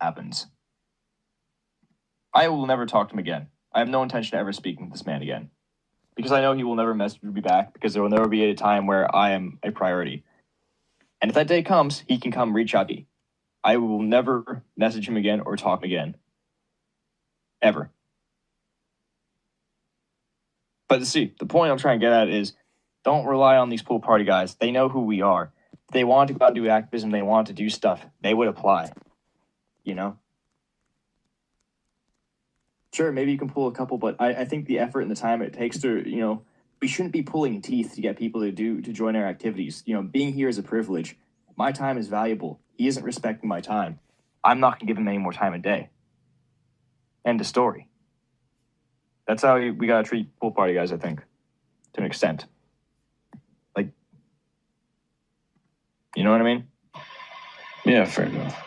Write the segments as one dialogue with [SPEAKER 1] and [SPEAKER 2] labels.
[SPEAKER 1] happens. I will never talk to him again. I have no intention of ever speaking to this man again. Because I know he will never message me back, because there will never be a time where I am a priority. And if that day comes, he can come reach out to me. I will never message him again or talk again. Ever. But see, the point I'm trying to get at is, don't rely on these pool party guys. They know who we are. If they want to go out and do activism, they want to do stuff, they would apply. You know? Sure, maybe you can pull a couple, but I think the effort and the time it takes to, we shouldn't be pulling teeth to get people to join our activities. Being here is a privilege. My time is valuable. He isn't respecting my time. I'm not going to give him any more time a day. End of story. That's how we got to treat pool party guys, I think, to an extent. Like, you know what I mean?
[SPEAKER 2] Yeah, fair enough.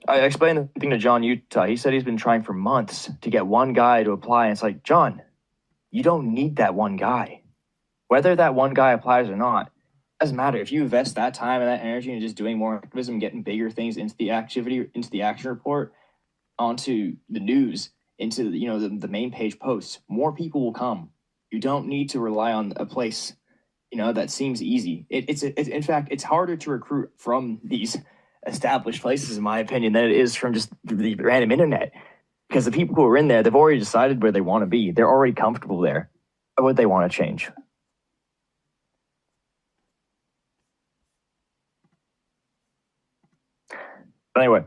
[SPEAKER 1] I explained the thing to John Utah. He said he's been trying for months to get one guy to apply. And it's like, John, you don't need that one guy. Whether that one guy applies or not, doesn't matter. If you invest that time and that energy into just doing more activism, getting bigger things into the activity, into the action report, onto the news, into the main page posts, more people will come. You don't need to rely on a place, that seems easy. In fact, it's harder to recruit from these established places, in my opinion, than it is from just the random internet. Because the people who are in there, they've already decided where they want to be. They're already comfortable there. Why would they want to change? But anyway,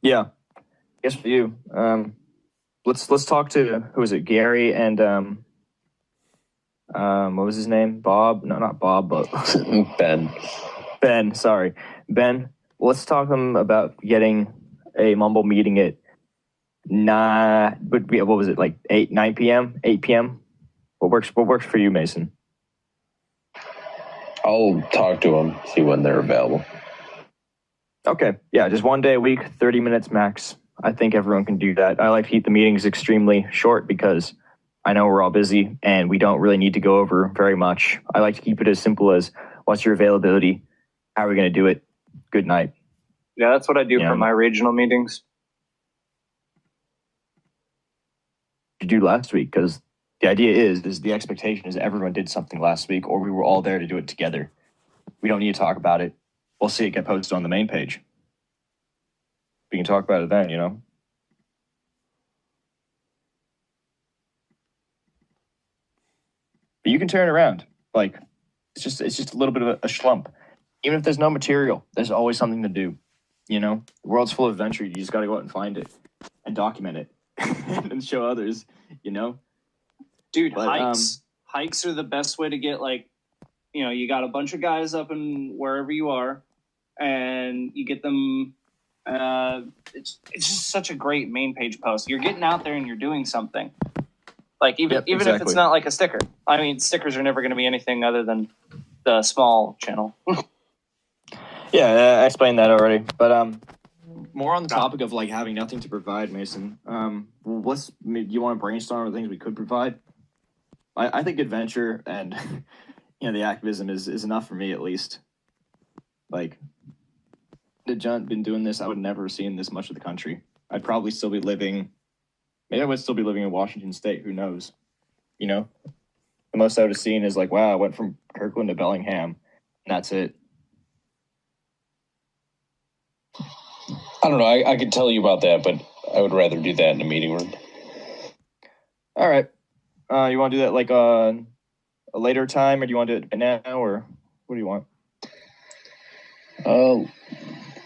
[SPEAKER 1] yeah, I guess for you, let's talk to, who is it, Gary and what was his name? Bob? No, not Bob, but
[SPEAKER 2] Ben.
[SPEAKER 1] Ben, sorry. Ben, let's talk to him about getting a Mumble meeting at 9 p.m., 8 p.m.? What works for you, Mason?
[SPEAKER 2] I'll talk to them, see when they're available.
[SPEAKER 1] Okay, yeah, just one day a week, 30 minutes max. I think everyone can do that. I like to keep the meetings extremely short because I know we're all busy and we don't really need to go over very much. I like to keep it as simple as, what's your availability? How are we going to do it? Good night.
[SPEAKER 3] Yeah, that's what I do for my regional meetings.
[SPEAKER 1] You do last week, because the idea is the expectation is everyone did something last week, or we were all there to do it together. We don't need to talk about it. We'll see it get posted on the main page. We can talk about it then, But you can turn it around. Like, it's just a little bit of a schlump. Even if there's no material, there's always something to do. The world's full of adventure. You just got to go out and find it and document it and show others,
[SPEAKER 3] Dude, but, hikes are the best way to get, you got a bunch of guys up in wherever you are, and you get them. It's just such a great main page post. You're getting out there and you're doing something. Even if it's not like a sticker. I mean, stickers are never going to be anything other than the small channel.
[SPEAKER 1] Yeah, I explained that already. But more on the topic of having nothing to provide, Mason. Do you want to brainstorm the things we could provide? I think adventure and the activism is enough for me, at least. Had John been doing this, I would never have seen this much of the country. I'd probably still be living. Maybe I would still be living in Washington State. Who knows? The most I would have seen is wow, I went from Kirkland to Bellingham, and that's it.
[SPEAKER 2] I don't know. I could tell you about that, but I would rather do that in a meeting room.
[SPEAKER 1] All right. You want to do that a later time, or do you want to do it now, or what do you want?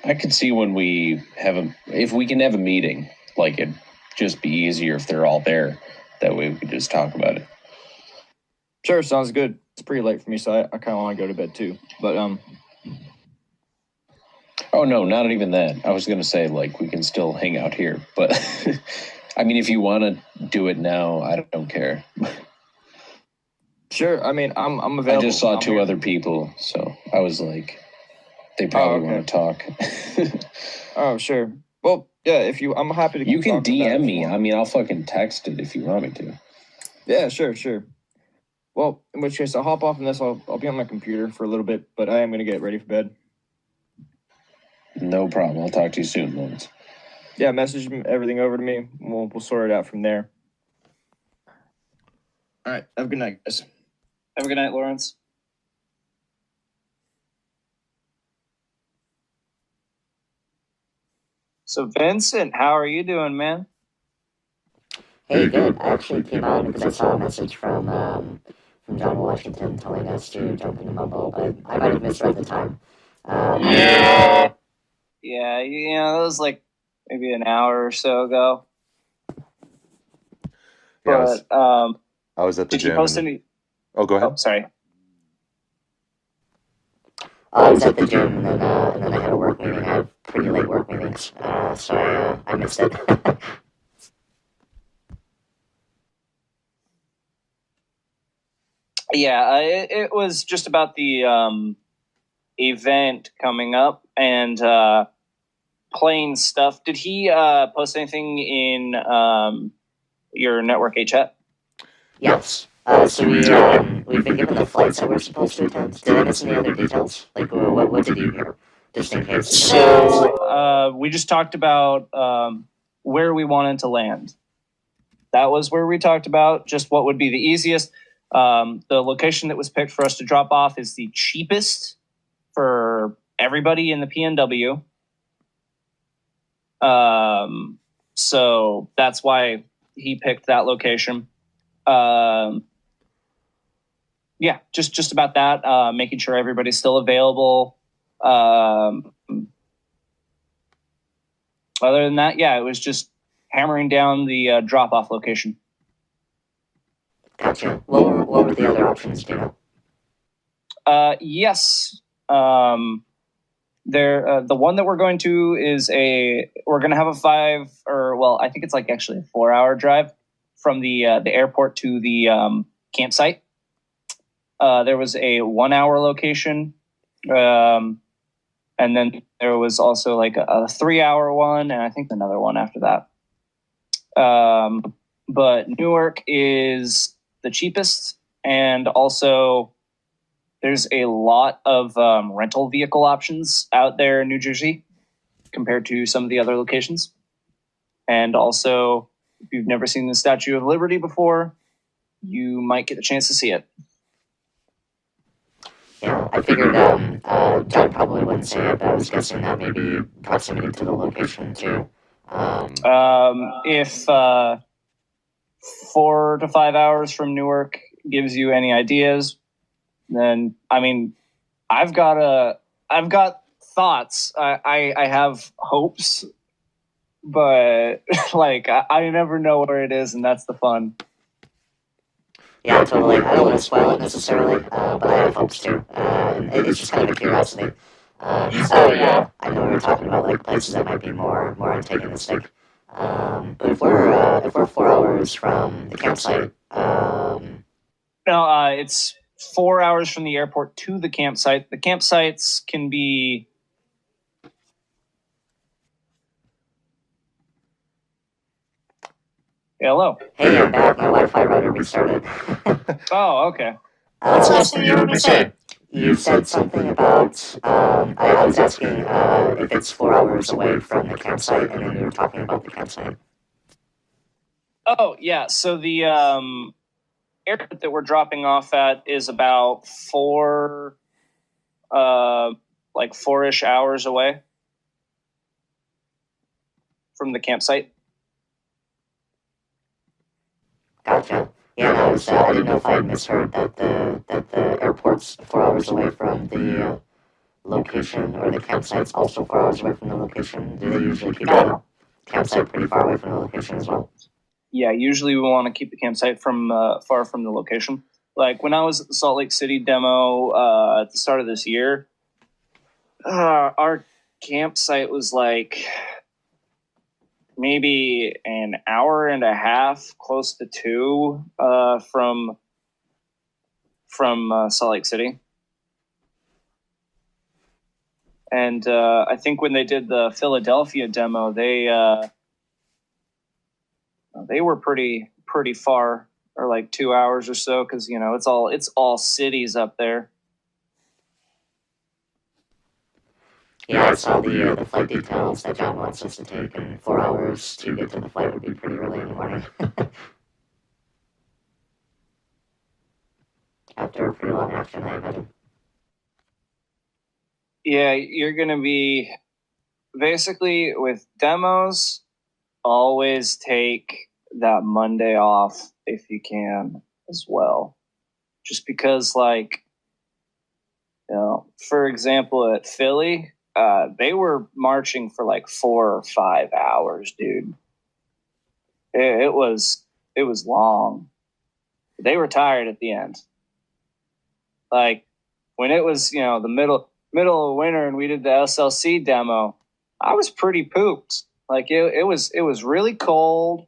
[SPEAKER 2] I could see when we if we can have a meeting, it'd just be easier if they're all there. That way we could just talk about it.
[SPEAKER 1] Sure, sounds good. It's pretty late for me, so I kind of want to go to bed too. But
[SPEAKER 2] Oh no, not even that. I was gonna say we can still hang out here, but I mean, if you want to do it now, I don't care.
[SPEAKER 1] Sure. I mean, I'm available.
[SPEAKER 2] I just saw two other people, so I was they probably want to talk.
[SPEAKER 1] Oh, sure. Well, yeah. I'm happy to.
[SPEAKER 2] You can DM me. I mean, I'll fucking text it if you want me to.
[SPEAKER 1] Yeah, sure. Well, in which case, I'll hop off on this. I'll be on my computer for a little bit, but I am gonna get ready for bed.
[SPEAKER 2] No problem. I'll talk to you soon, Lawrence.
[SPEAKER 1] Yeah, message everything over to me. We'll sort it out from there. All right. Have a good night, guys.
[SPEAKER 3] Have a good night, Lawrence. So, Vincent, how are you doing, man?
[SPEAKER 4] Hey, good. I actually came on because I saw a message from John Washington telling us to jump into Mumble, but I might have missed it at the time.
[SPEAKER 3] Yeah, that was like maybe an hour or so ago.
[SPEAKER 5] Yeah,
[SPEAKER 3] But
[SPEAKER 5] I was at the
[SPEAKER 3] did you
[SPEAKER 5] gym.
[SPEAKER 3] post any?
[SPEAKER 5] Oh, go ahead.
[SPEAKER 3] Oh, sorry.
[SPEAKER 4] I was at the gym, and then I had a work meeting. I have pretty late work meetings, so I missed it.
[SPEAKER 3] Yeah, it was just about the event coming up and playing stuff. Did he post anything in your network A chat?
[SPEAKER 4] Yes. So we've been given the flights that we're supposed to attend. Did I miss any other details? Like, what did you hear? Just in case.
[SPEAKER 3] So we just talked about where we wanted to land. That was where we talked about just what would be the easiest. The location that was picked for us to drop off is the cheapest for everybody in the PNW. So that's why he picked that location. Yeah, just about that. Making sure everybody's still available. Other than that, yeah, it was just hammering down the drop-off location.
[SPEAKER 4] Gotcha. What were the other options, do you know?
[SPEAKER 3] Yes. The one that we're going to is we're going to have a 5 or, well, I think it's like actually a 4-hour drive from the airport to the campsite. There was a 1-hour location. And then there was also like a 3-hour one, and I think another one after that. But Newark is the cheapest, and also there's a lot of rental vehicle options out there in New Jersey compared to some of the other locations. And also, if you've never seen the Statue of Liberty before, you might get a chance to see it.
[SPEAKER 4] Yeah, I figured John probably wouldn't say it, but I was guessing that maybe proximity to the location too.
[SPEAKER 3] If 4 to 5 hours from Newark gives you any ideas, then I mean, I've got thoughts. I have hopes, but like I never know where it is, and that's the fun.
[SPEAKER 4] Yeah, totally. I don't want to spoil it necessarily, but I have hopes too. It's just kind of a curiosity. So yeah, I know we were talking about like places that might be more antagonistic. But if we're 4 hours from the campsite,
[SPEAKER 3] No, it's 4 hours from the airport to the campsite. The campsites can be. Hello.
[SPEAKER 4] hey, I'm back. My Wi-Fi router restarted.
[SPEAKER 3] Oh, okay.
[SPEAKER 4] What's the last thing you heard me say? You said something about. I was asking if it's 4 hours away from the campsite, and then you were talking about the campsite.
[SPEAKER 3] Oh, yeah. So the airport that we're dropping off at is about 4-ish hours away from the campsite.
[SPEAKER 4] Gotcha. Yeah, no, I didn't know if I had misheard that the airport's 4 hours away from the location, or the campsite's also 4 hours away from the location. Do they usually keep the campsite pretty far away from the location as well?
[SPEAKER 3] Yeah, usually we want to keep the campsite from far from the location. Like when I was at the Salt Lake City demo at the start of this year, our campsite was like maybe an hour and a half, close to 2, from Salt Lake City. And I think when they did the Philadelphia demo, they were pretty far, or like 2 hours or so, because it's all cities up there.
[SPEAKER 4] Yeah, I saw the flight details that John wants us to take, and 4 hours to get to the flight would be pretty early in the morning. After a pretty long afternoon, I imagine.
[SPEAKER 3] Yeah, you're going to be basically with demos, always take that Monday off if you can as well. Just because, like, you know, for example, at Philly, they were marching for like 4 or 5 hours, dude. It was long. They were tired at the end. Like when it was, you know, the middle of winter and we did the SLC demo, I was pretty pooped. Like it was really cold.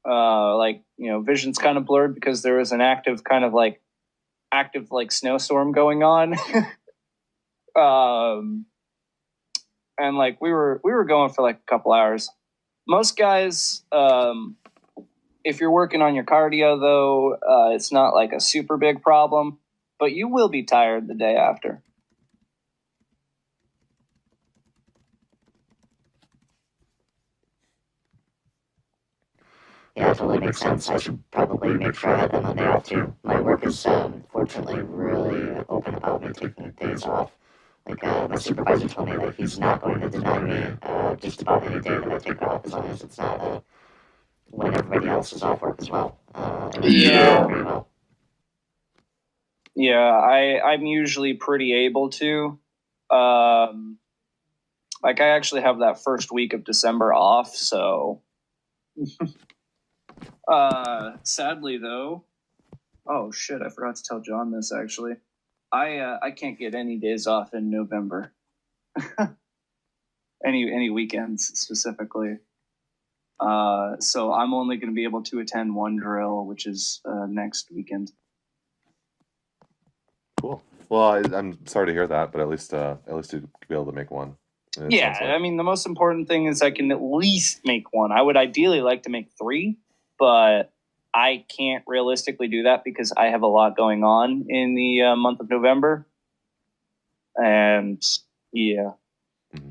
[SPEAKER 3] Like, you know, vision's kind of blurred because there was an active snowstorm going on. And like we were going for like a couple hours. Most guys, if you're working on your cardio though, it's not like a super big problem, but you will be tired the day after.
[SPEAKER 4] Yeah, it totally makes sense. I should probably make sure I have that Monday off too. My work is fortunately really open about me taking days off. Like my supervisor told me that he's not going to deny me just about any day that I take off as long as it's not when everybody else is off work as well.
[SPEAKER 3] Yeah.
[SPEAKER 4] Pretty well.
[SPEAKER 3] Yeah, I'm usually pretty able to. Like I actually have that first week of December off, so sadly though, oh shit, I forgot to tell John this actually. I can't get any days off in November. any weekends specifically. So I'm only going to be able to attend one drill, which is next weekend.
[SPEAKER 5] Cool. Well, I'm sorry to hear that, but at least you'd be able to make one.
[SPEAKER 3] Yeah, I mean, the most important thing is I can at least make one. I would ideally like to make 3, but I can't realistically do that because I have a lot going on in the month of November. And yeah.
[SPEAKER 5] Mm-hmm.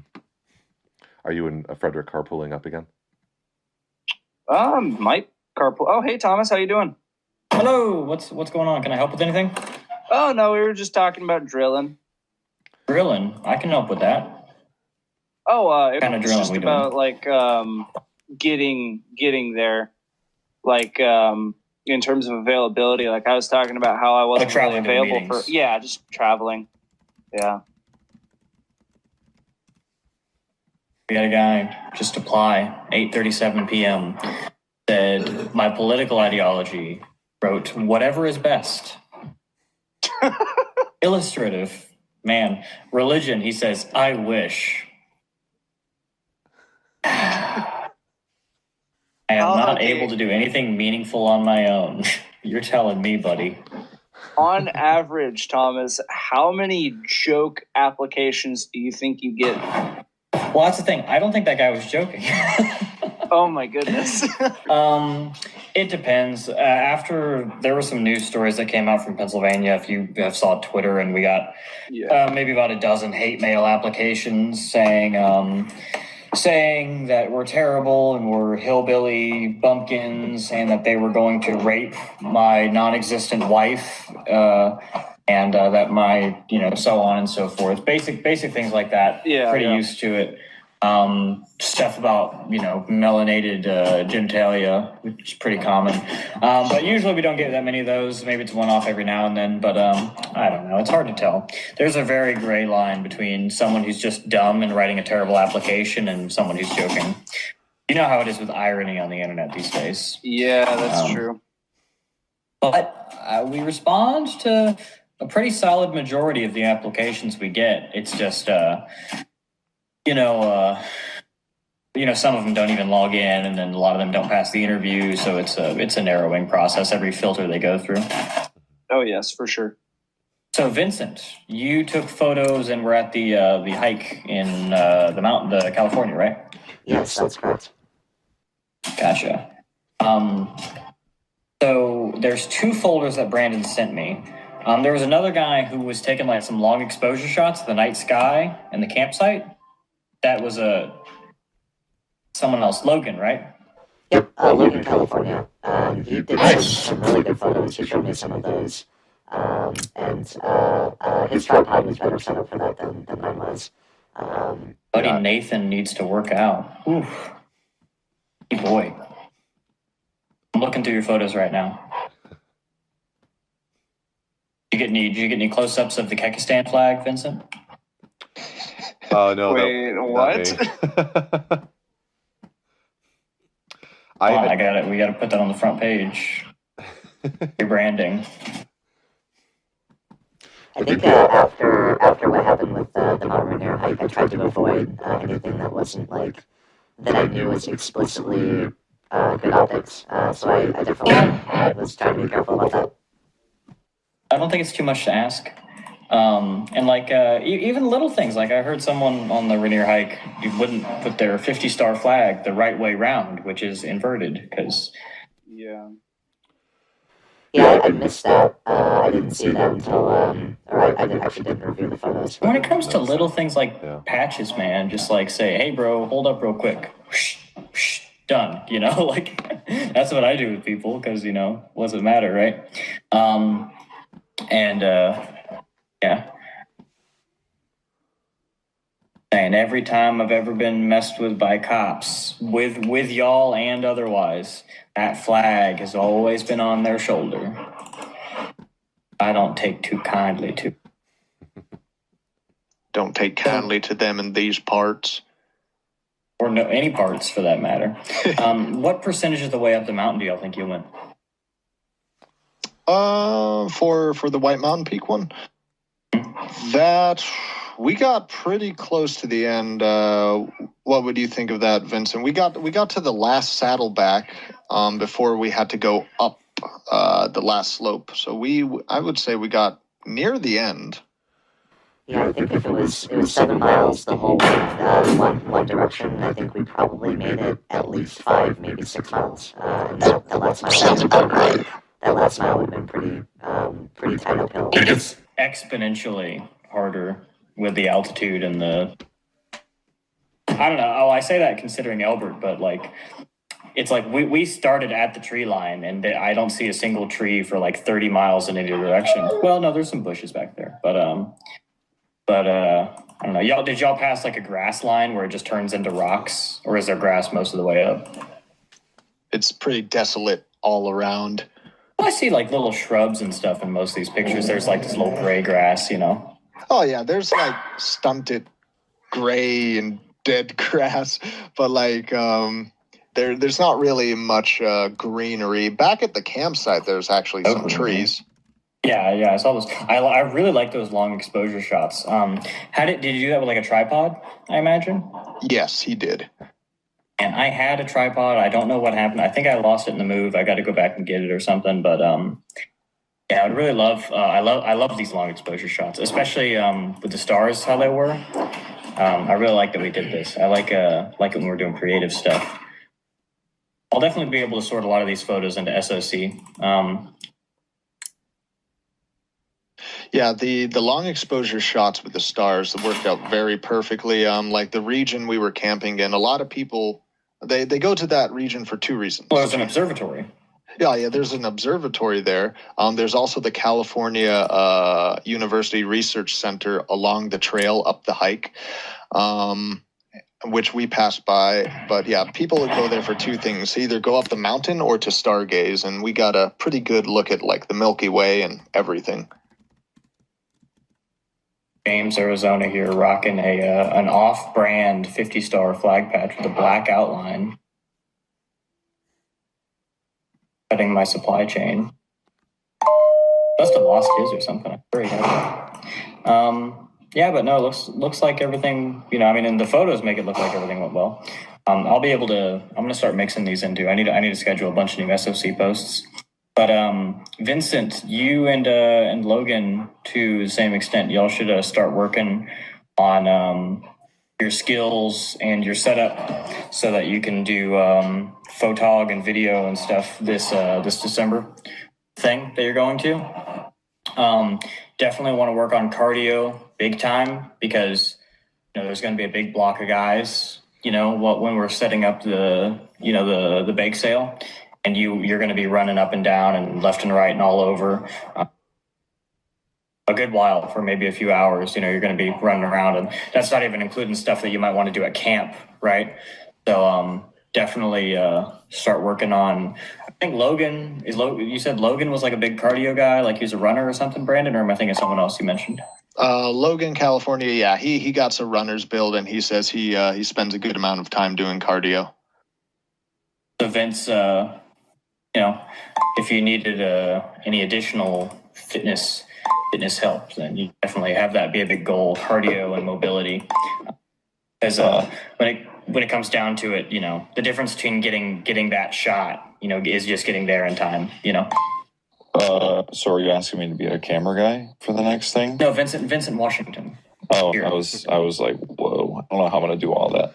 [SPEAKER 5] Are you and Frederick carpooling up again?
[SPEAKER 3] Might carpool. Oh, hey Thomas, how you doing?
[SPEAKER 6] Hello. What's going on? Can I help with anything?
[SPEAKER 3] Oh no, we were just talking about drilling.
[SPEAKER 6] Drilling. I can help with that.
[SPEAKER 3] Oh, it
[SPEAKER 6] kind of
[SPEAKER 3] was
[SPEAKER 6] drilling
[SPEAKER 3] just
[SPEAKER 6] we
[SPEAKER 3] about
[SPEAKER 6] doing?
[SPEAKER 3] like getting there, like in terms of availability. Like I was talking about how I wasn't really
[SPEAKER 6] traveling to
[SPEAKER 3] available for
[SPEAKER 6] meetings.
[SPEAKER 3] just traveling. Yeah.
[SPEAKER 6] We had a guy just apply 8:37 p.m. Said my political ideology. Wrote whatever is best. Illustrative. Man, religion. He says I wish. I am not able to do anything meaningful on my own. You're telling me, buddy.
[SPEAKER 3] On average, how many joke applications do you think you get?
[SPEAKER 6] Well, that's the thing. I don't think that guy was joking.
[SPEAKER 3] Oh my goodness.
[SPEAKER 6] It depends. After there were some news stories that came out from Pennsylvania, if you have saw Twitter, and we got maybe about a dozen hate mail applications saying that we're terrible and we're hillbilly bumpkins and that they were going to rape my non-existent wife and that my, so on and so forth. Basic things like that. Pretty used to it. Stuff about, melanated genitalia, which is pretty common. But usually we don't get that many of those. Maybe it's one off every now and then, but I don't know. It's hard to tell. There's a very gray line between someone who's just dumb and writing a terrible application and someone who's joking. You know how it is with irony on the internet these days.
[SPEAKER 3] Yeah, that's true.
[SPEAKER 6] But we respond to a pretty solid majority of the applications we get. It's just... some of them don't even log in, and then a lot of them don't pass the interview. So it's a narrowing process every filter they go through.
[SPEAKER 3] Oh yes, for sure.
[SPEAKER 6] So Vincent, you took photos and were at the hike in the California, right?
[SPEAKER 4] Yes, that's correct.
[SPEAKER 6] Gotcha. So there's 2 folders that Brandon sent me. There was another guy who was taking like some long exposure shots of the night sky and the campsite. That was someone else, Logan, right?
[SPEAKER 4] Yep, Logan, California. He did some really good photos. He showed me some of those. And his tripod was better set up for that than mine was.
[SPEAKER 6] Buddy Nathan needs to work out. Oof. Hey boy. I'm looking through your photos right now. Did you get any close-ups of the Kekistan flag, Vincent?
[SPEAKER 5] Oh no!
[SPEAKER 3] Wait, what?
[SPEAKER 6] I got it. We got to put that on the front page. Your branding.
[SPEAKER 4] I think after what happened with the Mount Rainier hike, I tried to avoid anything that wasn't like that I knew was explicitly good optics. So I definitely was trying to be careful about that.
[SPEAKER 6] I don't think it's too much to ask. And like even little things, like I heard someone on the Rainier hike, you wouldn't put their 50-star flag the right way round, which is inverted, because
[SPEAKER 4] Yeah, I missed that. I didn't see that until, I didn't review the photos.
[SPEAKER 6] when it comes to little things like patches, man, just like say, hey bro, hold up real quick. Whoosh, whoosh, done, you know, like that's what I do with people, because, you know, what does it matter, right? Yeah. And every time I've ever been messed with by cops, with y'all and otherwise, that flag has always been on their shoulder. I don't take too kindly to.
[SPEAKER 7] Don't take kindly to them in these parts.
[SPEAKER 6] Or no, any parts for that matter. What percentage of the way up the mountain do y'all think you went?
[SPEAKER 7] For the White Mountain Peak one, that we got pretty close to the end. What would you think of that, Vincent? We got to the last saddleback before we had to go up the last slope. So I would say we got near the end.
[SPEAKER 4] Yeah, I think if it was 7 miles the whole way, one direction, I think we probably made it at least 5, maybe 6 miles. And that last mile sounds about right. That last mile would have been pretty tight uphill.
[SPEAKER 6] It's exponentially harder with the altitude and the. I don't know. Oh, I say that considering Elbert, but like, it's like we started at the tree line, and I don't see a single tree for like 30 miles in any direction. Well, no, there's some bushes back there, but I don't know. Did y'all pass like a grass line where it just turns into rocks, or is there grass most of the way up?
[SPEAKER 7] It's pretty desolate all around.
[SPEAKER 6] I see like little shrubs and stuff in most of these pictures. There's like this little gray grass, you know.
[SPEAKER 7] Oh yeah, there's like stunted gray and dead grass, but like there's not really much greenery. Back at the campsite, there's actually some trees.
[SPEAKER 6] Yeah, I saw those. I really like those long exposure shots. Did you do that with like a tripod, I imagine?
[SPEAKER 7] Yes, he did.
[SPEAKER 6] And I had a tripod. I don't know what happened. I think I lost it in the move. I got to go back and get it or something. But yeah, I would really love. I love these long exposure shots, especially with the stars how they were. I really like that we did this. I like it when we're doing creative stuff. I'll definitely be able to sort a lot of these photos into SOC.
[SPEAKER 7] Yeah, the long exposure shots with the stars worked out very perfectly. Like the region we were camping in, a lot of people they go to that region for 2 reasons.
[SPEAKER 6] Well, there's an observatory.
[SPEAKER 7] Yeah, there's an observatory there. There's also the California University Research Center along the trail up the hike, which we passed by. But yeah, people would go there for 2 things: either go up the mountain or to stargaze. And we got a pretty good look at like the Milky Way and everything.
[SPEAKER 6] James, Arizona here, rocking an off-brand 50-star flag patch with a black outline. Cutting my supply chain. Must have lost his or something. I'm very happy. Yeah, but no, looks like everything. You know, I mean, and the photos make it look like everything went well. I'm gonna start mixing these into. I need to schedule a bunch of new SOC posts. But Vincent, you and Logan, to the same extent, y'all should start working on your skills and your setup so that you can do photog and video and stuff this December thing that you're going to. Definitely want to work on cardio big time because there's going to be a big block of guys. When we're setting up the bake sale, and you're going to be running up and down and left and right and all over a good while for maybe a few hours. You're going to be running around, and that's not even including stuff that you might want to do at camp, right? So definitely start working on. I think Logan you said Logan was like a big cardio guy, like he's a runner or something, Brandon, or am I thinking of someone else you mentioned?
[SPEAKER 7] Logan, California, yeah, he got some runner's build, and he says he spends a good amount of time doing cardio.
[SPEAKER 6] So Vince, if you needed any additional fitness help, then you definitely have that be a big goal: cardio and mobility. As when it comes down to it, the difference between getting that shot, is just getting there in time.
[SPEAKER 8] So are you asking me to be a camera guy for the next thing?
[SPEAKER 6] No, Vincent Washington.
[SPEAKER 8] Oh,
[SPEAKER 6] Here.
[SPEAKER 8] I was like, whoa, I don't know how I'm gonna do all that.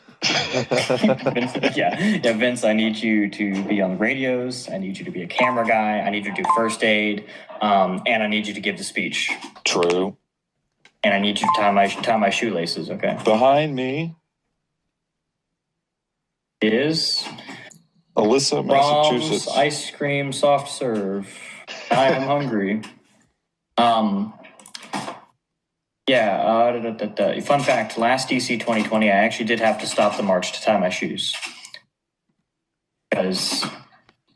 [SPEAKER 6] Vince, I need you to be on the radios. I need you to be a camera guy. I need you to do first aid, and I need you to give the speech.
[SPEAKER 8] True.
[SPEAKER 6] And I need you to tie my shoelaces. Okay.
[SPEAKER 8] Behind me
[SPEAKER 6] is
[SPEAKER 8] Alyssa, Massachusetts.
[SPEAKER 6] Brahms ice cream soft serve. I am hungry. Fun fact, last DC 2020, I actually did have to stop the march to tie my shoes. Because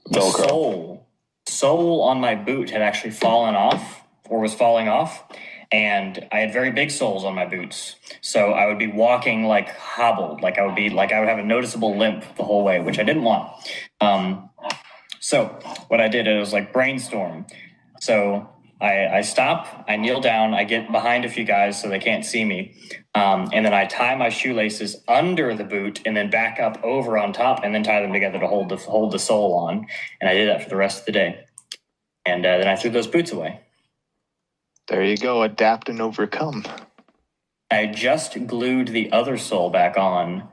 [SPEAKER 6] the sole on my boot had actually fallen off, or was falling off, and I had very big soles on my boots. So I would be walking like hobbled, I would have a noticeable limp the whole way, which I didn't want. So what I did, it was like brainstorm. So I stop, I kneel down, I get behind a few guys so they can't see me. And then I tie my shoelaces under the boot and then back up over on top and then tie them together to hold the sole on. And I did that for the rest of the day. And then I threw those boots away.
[SPEAKER 7] There you go, adapt and overcome.
[SPEAKER 6] I just glued the other sole back on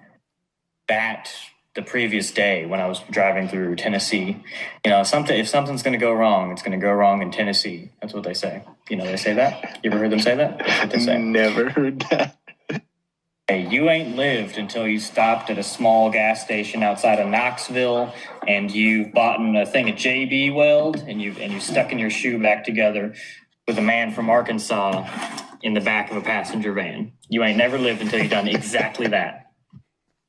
[SPEAKER 6] the previous day when I was driving through Tennessee. If something's going to go wrong, it's going to go wrong in Tennessee. That's what they say. They say that? You ever heard them say that? That's what they say.
[SPEAKER 7] Never heard that.
[SPEAKER 6] Hey, you ain't lived until you stopped at a small gas station outside of Knoxville and you bought a thing of JB Weld and you stuck in your shoe back together with a man from Arkansas in the back of a passenger van. You ain't never lived until you've done exactly that.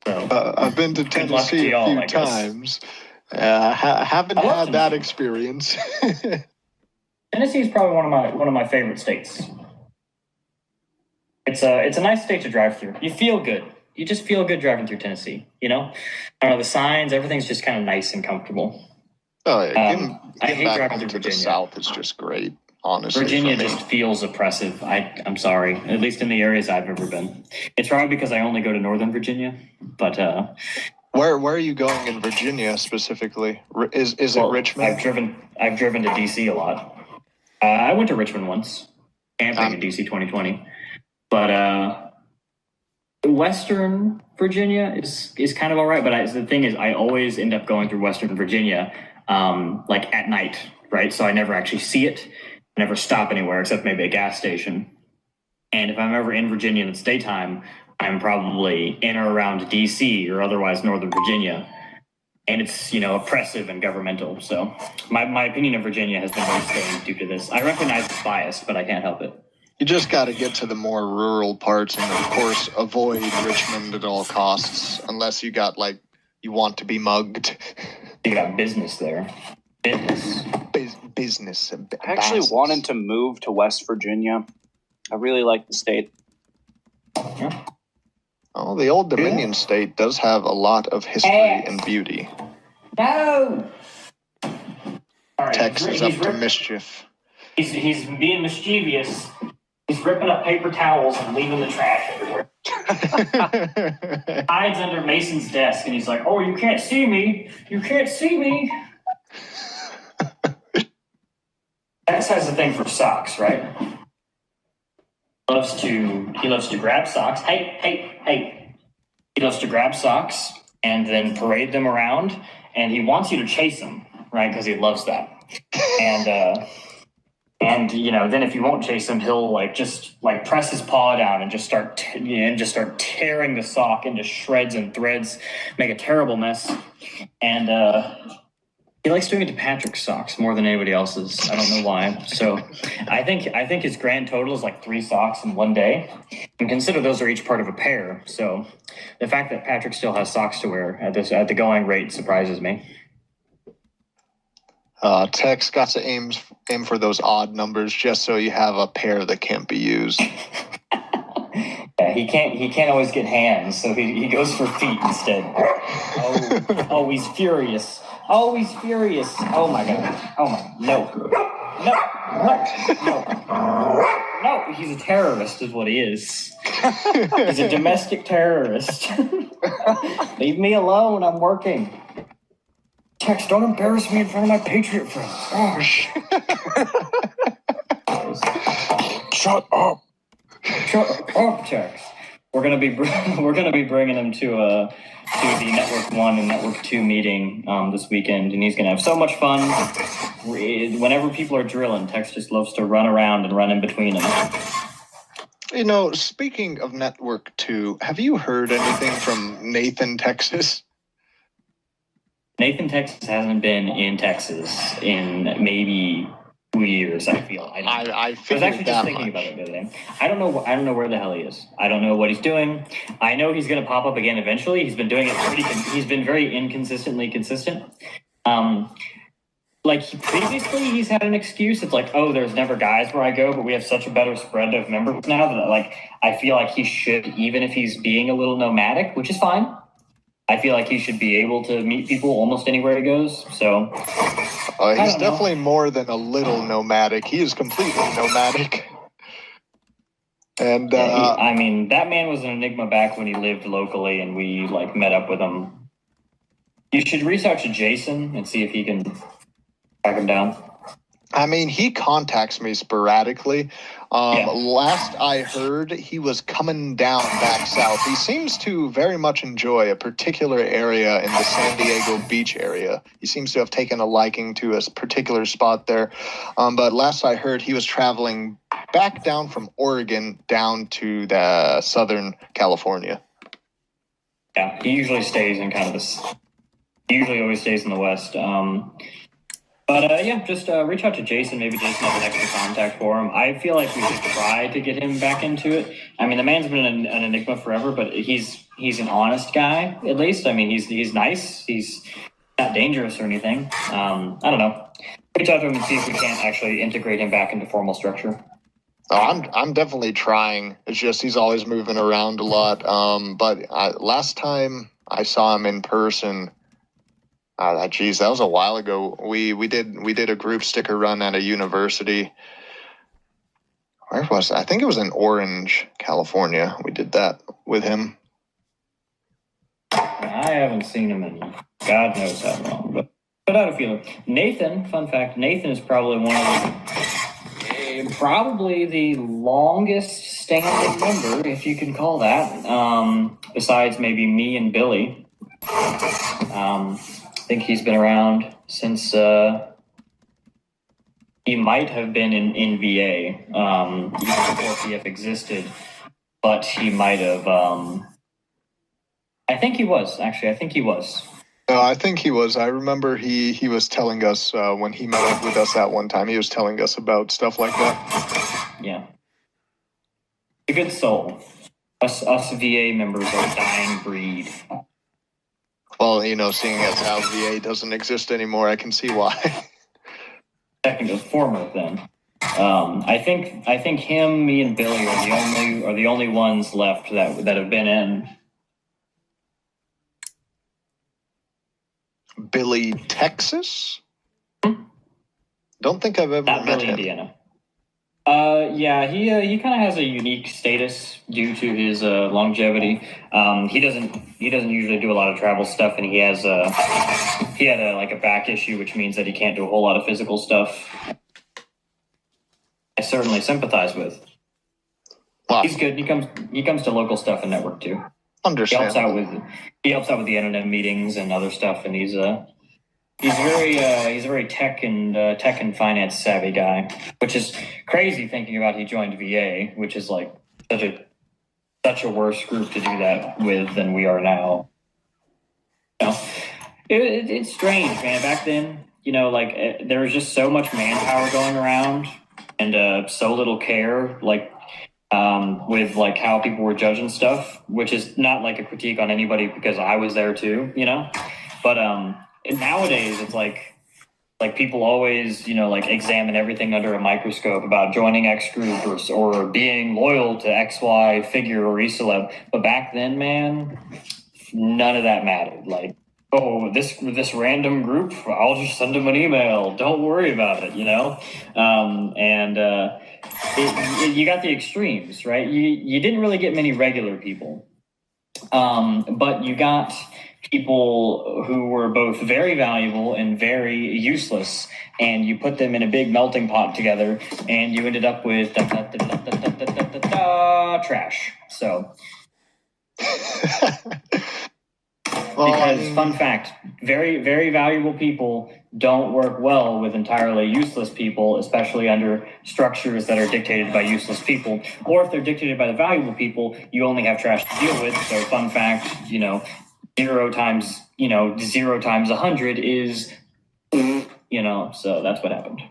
[SPEAKER 6] So,
[SPEAKER 7] I've been to Tennessee a few times. Haven't had that experience.
[SPEAKER 6] Tennessee is probably one of my favorite states. It's a nice state to drive through. You feel good. You just feel good driving through Tennessee. I don't know, the signs, everything's just kind of nice and comfortable.
[SPEAKER 7] Oh yeah,
[SPEAKER 6] I hate
[SPEAKER 7] back
[SPEAKER 6] driving
[SPEAKER 7] home
[SPEAKER 6] through
[SPEAKER 7] to the
[SPEAKER 6] Virginia.
[SPEAKER 7] south is just great. Honestly,
[SPEAKER 6] Virginia just feels oppressive. I'm sorry, at least in the areas I've ever been. It's probably because I only go to Northern Virginia, but
[SPEAKER 7] where are you going in Virginia specifically? Is it Richmond?
[SPEAKER 6] I've driven to DC a lot. I went to Richmond once, camping in DC 2020, but Western Virginia is kind of all right. But the thing is, I always end up going through Western Virginia at night, right? So I never actually see it. Never stop anywhere except maybe a gas station. And if I'm ever in Virginia and it's daytime, I'm probably in or around DC or otherwise Northern Virginia. And it's, oppressive and governmental. So my opinion of Virginia has been very stained due to this. I recognize it's biased, but I can't help it.
[SPEAKER 7] You just got to get to the more rural parts and, of course, avoid Richmond at all costs, unless you got, you want to be mugged.
[SPEAKER 6] You got business there.
[SPEAKER 7] Business.
[SPEAKER 3] I actually wanted to move to West Virginia. I really like the state.
[SPEAKER 6] Yeah.
[SPEAKER 7] Oh, the Old Dominion state does have a lot of history and beauty.
[SPEAKER 6] No! All right,
[SPEAKER 7] Texas up to mischief.
[SPEAKER 6] He's being mischievous. He's ripping up paper towels and leaving the trash everywhere. Hides under Mason's desk and he's like, "Oh, you can't see me. You can't see me." Tex has a thing for socks, right? He loves to grab socks. Hey. He loves to grab socks and then parade them around, and he wants you to chase him, right? Because he loves that. And And then if you won't chase him, he'll just press his paw down and just start tearing the sock into shreds and threads, make a terrible mess. And he likes doing it to Patrick's socks more than anybody else's. I don't know why. So I think his grand total is 3 socks in one day. And consider those are each part of a pair. So the fact that Patrick still has socks to wear at the going rate surprises me.
[SPEAKER 7] Tex got to aim for those odd numbers just so you have a pair that can't be used.
[SPEAKER 6] Yeah, he can't always get hands, so he goes for feet instead. Oh, he's furious. Oh, he's furious. Oh my god. Oh my, no, he's a terrorist is what he is. He's a domestic terrorist. Leave me alone, I'm working. Tex, don't embarrass me in front of my Patriot friends. Gosh.
[SPEAKER 8] Shut up.
[SPEAKER 6] Shut up, Tex. We're gonna be bringing him to the Network 1 and Network 2 meeting this weekend, and he's gonna have so much fun. Whenever people are drilling, Tex just loves to run around and run in between them.
[SPEAKER 7] Speaking of Network 2, have you heard anything from Nathan, Texas?
[SPEAKER 6] Nathan, Texas hasn't been in Texas in maybe 2 years. I feel. I was actually just thinking about it the other day. I don't know where the hell he is. I don't know what he's doing. I know he's going to pop up again eventually. He's been doing it he's been very inconsistently consistent. Previously, he's had an excuse. It's there's never guys where I go, but we have such a better spread of members now that I feel like he should, even if he's being a little nomadic, which is fine. I feel like he should be able to meet people almost anywhere he goes. So
[SPEAKER 7] he's definitely more than a little nomadic. He is completely nomadic. And
[SPEAKER 6] that man was an enigma back when he lived locally, and we met up with him. You should reach out to Jason and see if he can track him down.
[SPEAKER 7] He contacts me sporadically. Last I heard, he was coming down back south. He seems to very much enjoy a particular area in the San Diego Beach area. He seems to have taken a liking to a particular spot there. But last I heard, he was traveling back down from Oregon down to the Southern California.
[SPEAKER 6] Yeah, he usually stays in he usually always stays in the West. But just reach out to Jason. Maybe Jason has an extra contact for him. I feel like we should try to get him back into it. The man's been an enigma forever, but he's an honest guy, at least. He's nice. He's not dangerous or anything. I don't know. Reach out to him and see if we can't actually integrate him back into formal structure.
[SPEAKER 7] I'm definitely trying. It's just he's always moving around a lot. But last time I saw him in person, that was a while ago. We did a group sticker run at a university. Where was it? I think it was in Orange, California. We did that with him.
[SPEAKER 6] I haven't seen him in God knows how long, but I had a feeling. Nathan, fun fact, Nathan is probably probably the longest standing member, if you can call that, besides maybe me and Billy. I think he's been around since he might have been in VA even before PF existed, but he might have. I think he was. No, I
[SPEAKER 7] think he was. I remember he was telling us when he met up with us that one time. He was telling us about stuff like that.
[SPEAKER 6] Yeah, a good soul. Us VA members are a dying breed.
[SPEAKER 7] Well, seeing as how VA doesn't exist anymore, I can see why.
[SPEAKER 6] Second of former then. I think him, me, and Billy are the only ones left that have been in.
[SPEAKER 7] Billy, Texas? Don't think I've ever
[SPEAKER 6] Not
[SPEAKER 7] met
[SPEAKER 6] Billy,
[SPEAKER 7] him.
[SPEAKER 6] Indiana. He kind of has a unique status due to his longevity. He doesn't usually do a lot of travel stuff, and he had a back issue, which means that he can't do a whole lot of physical stuff. I certainly sympathize with.
[SPEAKER 7] Wow.
[SPEAKER 6] He's good. He comes to local stuff and Network too.
[SPEAKER 7] Understand.
[SPEAKER 6] He helps out with the internet meetings and other stuff, and he's He's a very tech and finance savvy guy, which is crazy thinking about he joined VA, which is like such a worse group to do that with than we are now. You know, it's strange, man. Back then, there was just so much manpower going around and so little care, with like how people were judging stuff, which is not like a critique on anybody because I was there too, But nowadays it's like people always, examine everything under a microscope about joining X group or being loyal to XY figure or E-celeb. But back then, man, none of that mattered. Like, oh, this random group, I'll just send them an email. Don't worry about it, you got the extremes, right? You didn't really get many regular people, but you got people who were both very valuable and very useless, and you put them in a big melting pot together, and you ended up with trash. So, fun fact, very, very valuable people don't work well with entirely useless people, especially under structures that are dictated by useless people. Or if they're dictated by the valuable people, you only have trash to deal with. So, fun fact, 0 times 100 is, so that's what happened.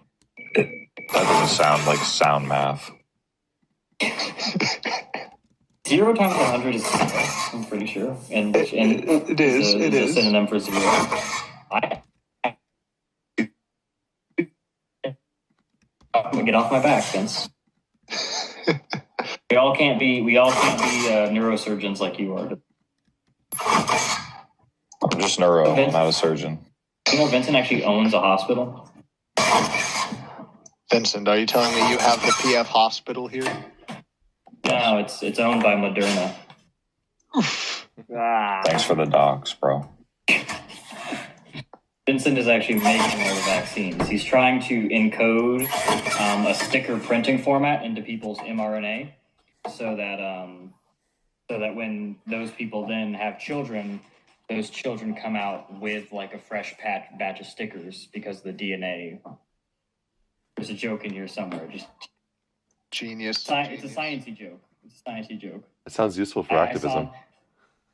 [SPEAKER 8] That doesn't sound like sound math.
[SPEAKER 6] 0 times 100 is 0, I'm pretty sure. And
[SPEAKER 7] it is
[SPEAKER 6] a synonym for 0. Get off my back, Vince. We all can't be neurosurgeons like you are.
[SPEAKER 8] I'm just neuro, not a surgeon.
[SPEAKER 6] Vincent actually owns a hospital.
[SPEAKER 7] Vincent, are you telling me you have the PF hospital here?
[SPEAKER 6] No, it's owned by Moderna.
[SPEAKER 8] Thanks for the docs, bro.
[SPEAKER 6] Vincent is actually making all the vaccines. He's trying to encode a sticker printing format into people's mRNA, so that when those people then have children, those children come out with like a fresh batch of stickers because the DNA. There's a joke in here somewhere. Just
[SPEAKER 7] genius.
[SPEAKER 6] It's a sciencey joke. It's a sciencey joke.
[SPEAKER 5] It sounds useful for activism.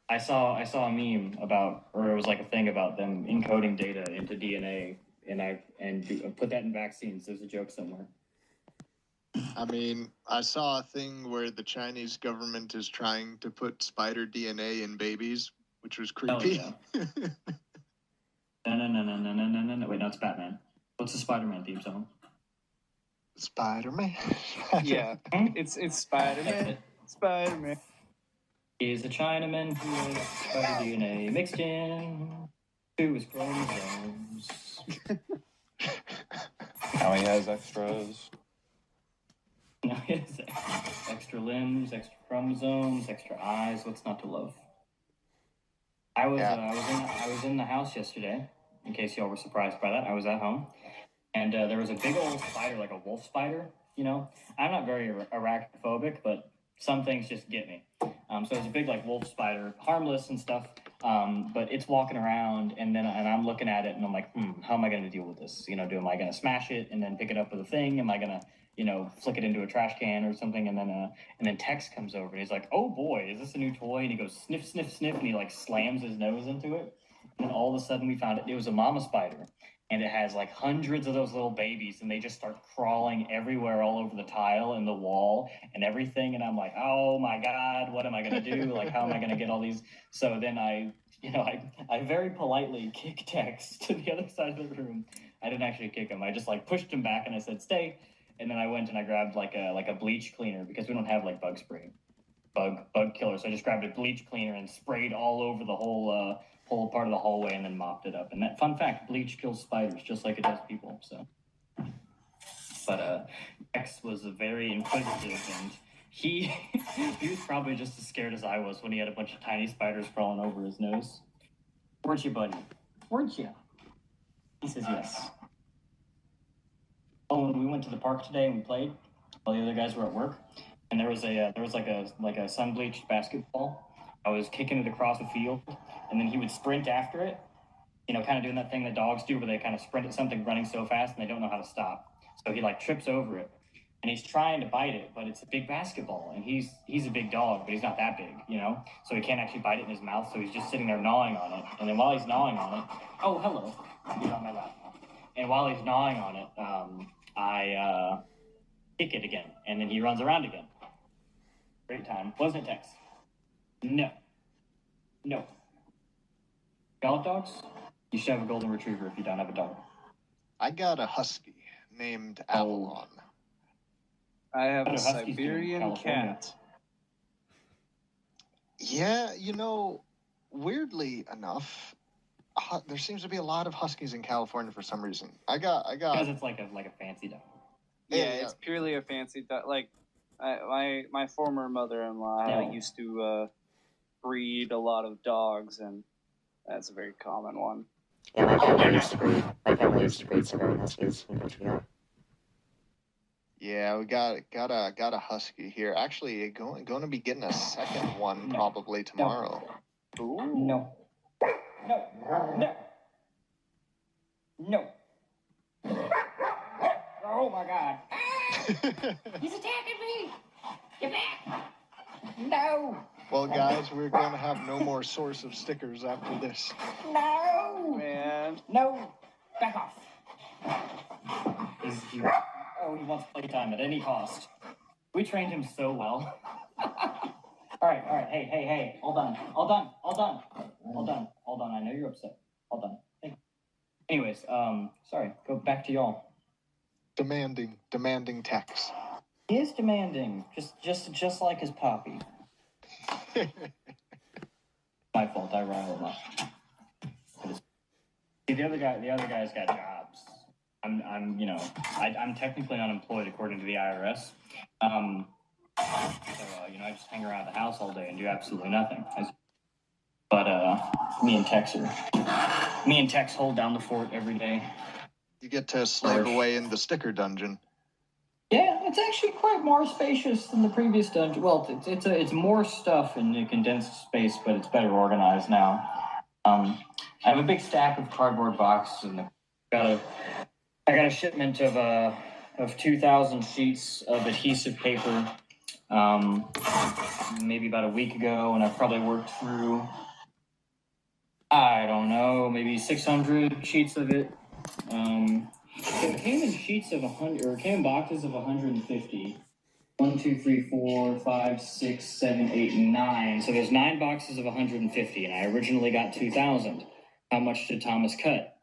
[SPEAKER 6] I saw a meme about, or it was like a thing about them encoding data into DNA, and put that in vaccines. There's a joke somewhere.
[SPEAKER 7] I mean, I saw a thing where the Chinese government is trying to put spider DNA in babies, which was creepy.
[SPEAKER 6] Oh, yeah. No. Wait, no, it's Batman. What's the Spider-Man theme song?
[SPEAKER 7] Spider-Man.
[SPEAKER 3] Yeah, it's Spider-Man. Spider-Man.
[SPEAKER 6] He's a Chinaman who has spider DNA mixed in to his chromosomes.
[SPEAKER 8] Now he has extras.
[SPEAKER 6] Now he has extra limbs, extra chromosomes, extra eyes. What's not to love? I was in the house yesterday. In case y'all were surprised by that, I was at home, and there was a big old spider, like a wolf spider. I'm not very arachnophobic, but some things just get me. So it's a big like wolf spider, harmless and stuff. But it's walking around, and I'm looking at it, and I'm like, how am I going to deal with this? Am I going to smash it and then pick it up with a thing? Am I going to, flick it into a trash can or something? And then Tex comes over, and he's like, oh boy, is this a new toy? And he goes sniff, sniff, sniff, and he like slams his nose into it. And then all of a sudden we found it was a mama spider. And it has like hundreds of those little babies, and they just start crawling everywhere, all over the tile and the wall and everything. And I'm like, oh my God, what am I going to do? Like, how am I going to get all these? So then I very politely kicked Tex to the other side of the room. I didn't actually kick him. I just like pushed him back and I said, stay. And then I went and I grabbed like a bleach cleaner, because we don't have like bug spray, bug killer. So I just grabbed a bleach cleaner and sprayed all over the whole part of the hallway, and then mopped it up. And that fun fact, bleach kills spiders just like it does people. So, but X was a very inquisitive, and he was probably just as scared as I was when he had a bunch of tiny spiders crawling over his nose. Weren't you, buddy? Weren't you? He says yes. Oh, and we went to the park today and we played while the other guys were at work, and there was like a sun bleached basketball. I was kicking it across the field, and then he would sprint after it, kind of doing that thing that dogs do where they kind of sprint at something running so fast and they don't know how to stop. So he like trips over it and he's trying to bite it, but it's a big basketball and he's a big dog, but he's not that big, so he can't actually bite it in his mouth. So he's just sitting there gnawing on it. And then while he's gnawing on it, oh, hello, he's on my lap now. And while he's gnawing on it, I kick it again and then he runs around again. Great time. Wasn't it, Tex? No. Golf dogs? You should have a golden retriever if you don't have a dog.
[SPEAKER 7] I got a husky named Avalon.
[SPEAKER 3] I have a
[SPEAKER 6] Huskies in
[SPEAKER 3] Siberian
[SPEAKER 6] California.
[SPEAKER 3] cat.
[SPEAKER 7] Yeah, weirdly enough, there seems to be a lot of huskies in California for some reason. I got.
[SPEAKER 6] Because it's like a fancy dog.
[SPEAKER 3] Yeah, it's purely a fancy dog. Like, my former mother-in-law used to breed a lot of dogs, and that's a very common one.
[SPEAKER 4] Yeah, my family used to breed Siberian Huskies in Patriot.
[SPEAKER 7] Yeah, we got a husky here. Actually, going to be getting a second one probably tomorrow.
[SPEAKER 6] Ooh. No. Oh my God. He's attacking me. Get back. No.
[SPEAKER 7] Well, guys, we're going to have no more source of stickers after this.
[SPEAKER 6] No.
[SPEAKER 3] Man.
[SPEAKER 6] No. Back off. He wants playtime at any cost. We trained him so well. All right. Hey. All done. I know you're upset. All done. Thank you. Anyways, sorry. Go back to y'all.
[SPEAKER 7] Demanding Tex.
[SPEAKER 6] He is demanding, just like his puppy. My fault. I rile him up. See, the other guy's got jobs. I'm technically unemployed according to the IRS. So I just hang around the house all day and do absolutely nothing. But me and Tex hold down the fort every day.
[SPEAKER 7] You get to slave away in the sticker dungeon.
[SPEAKER 6] Yeah, it's actually quite more spacious than the previous dungeon. Well, it's more stuff in a condensed space, but it's better organized now. I have a big stack of cardboard boxes, and I got a shipment of 2,000 sheets of adhesive paper, maybe about a week ago, and I've probably worked through, I don't know, maybe 600 sheets of it. It came in sheets of 100, or it came in boxes of 150. 1, 2, 3, 4, 5, 6, 7, 8, 9. So there's 9 boxes of 150, and I originally got 2,000. How much did Thomas cut?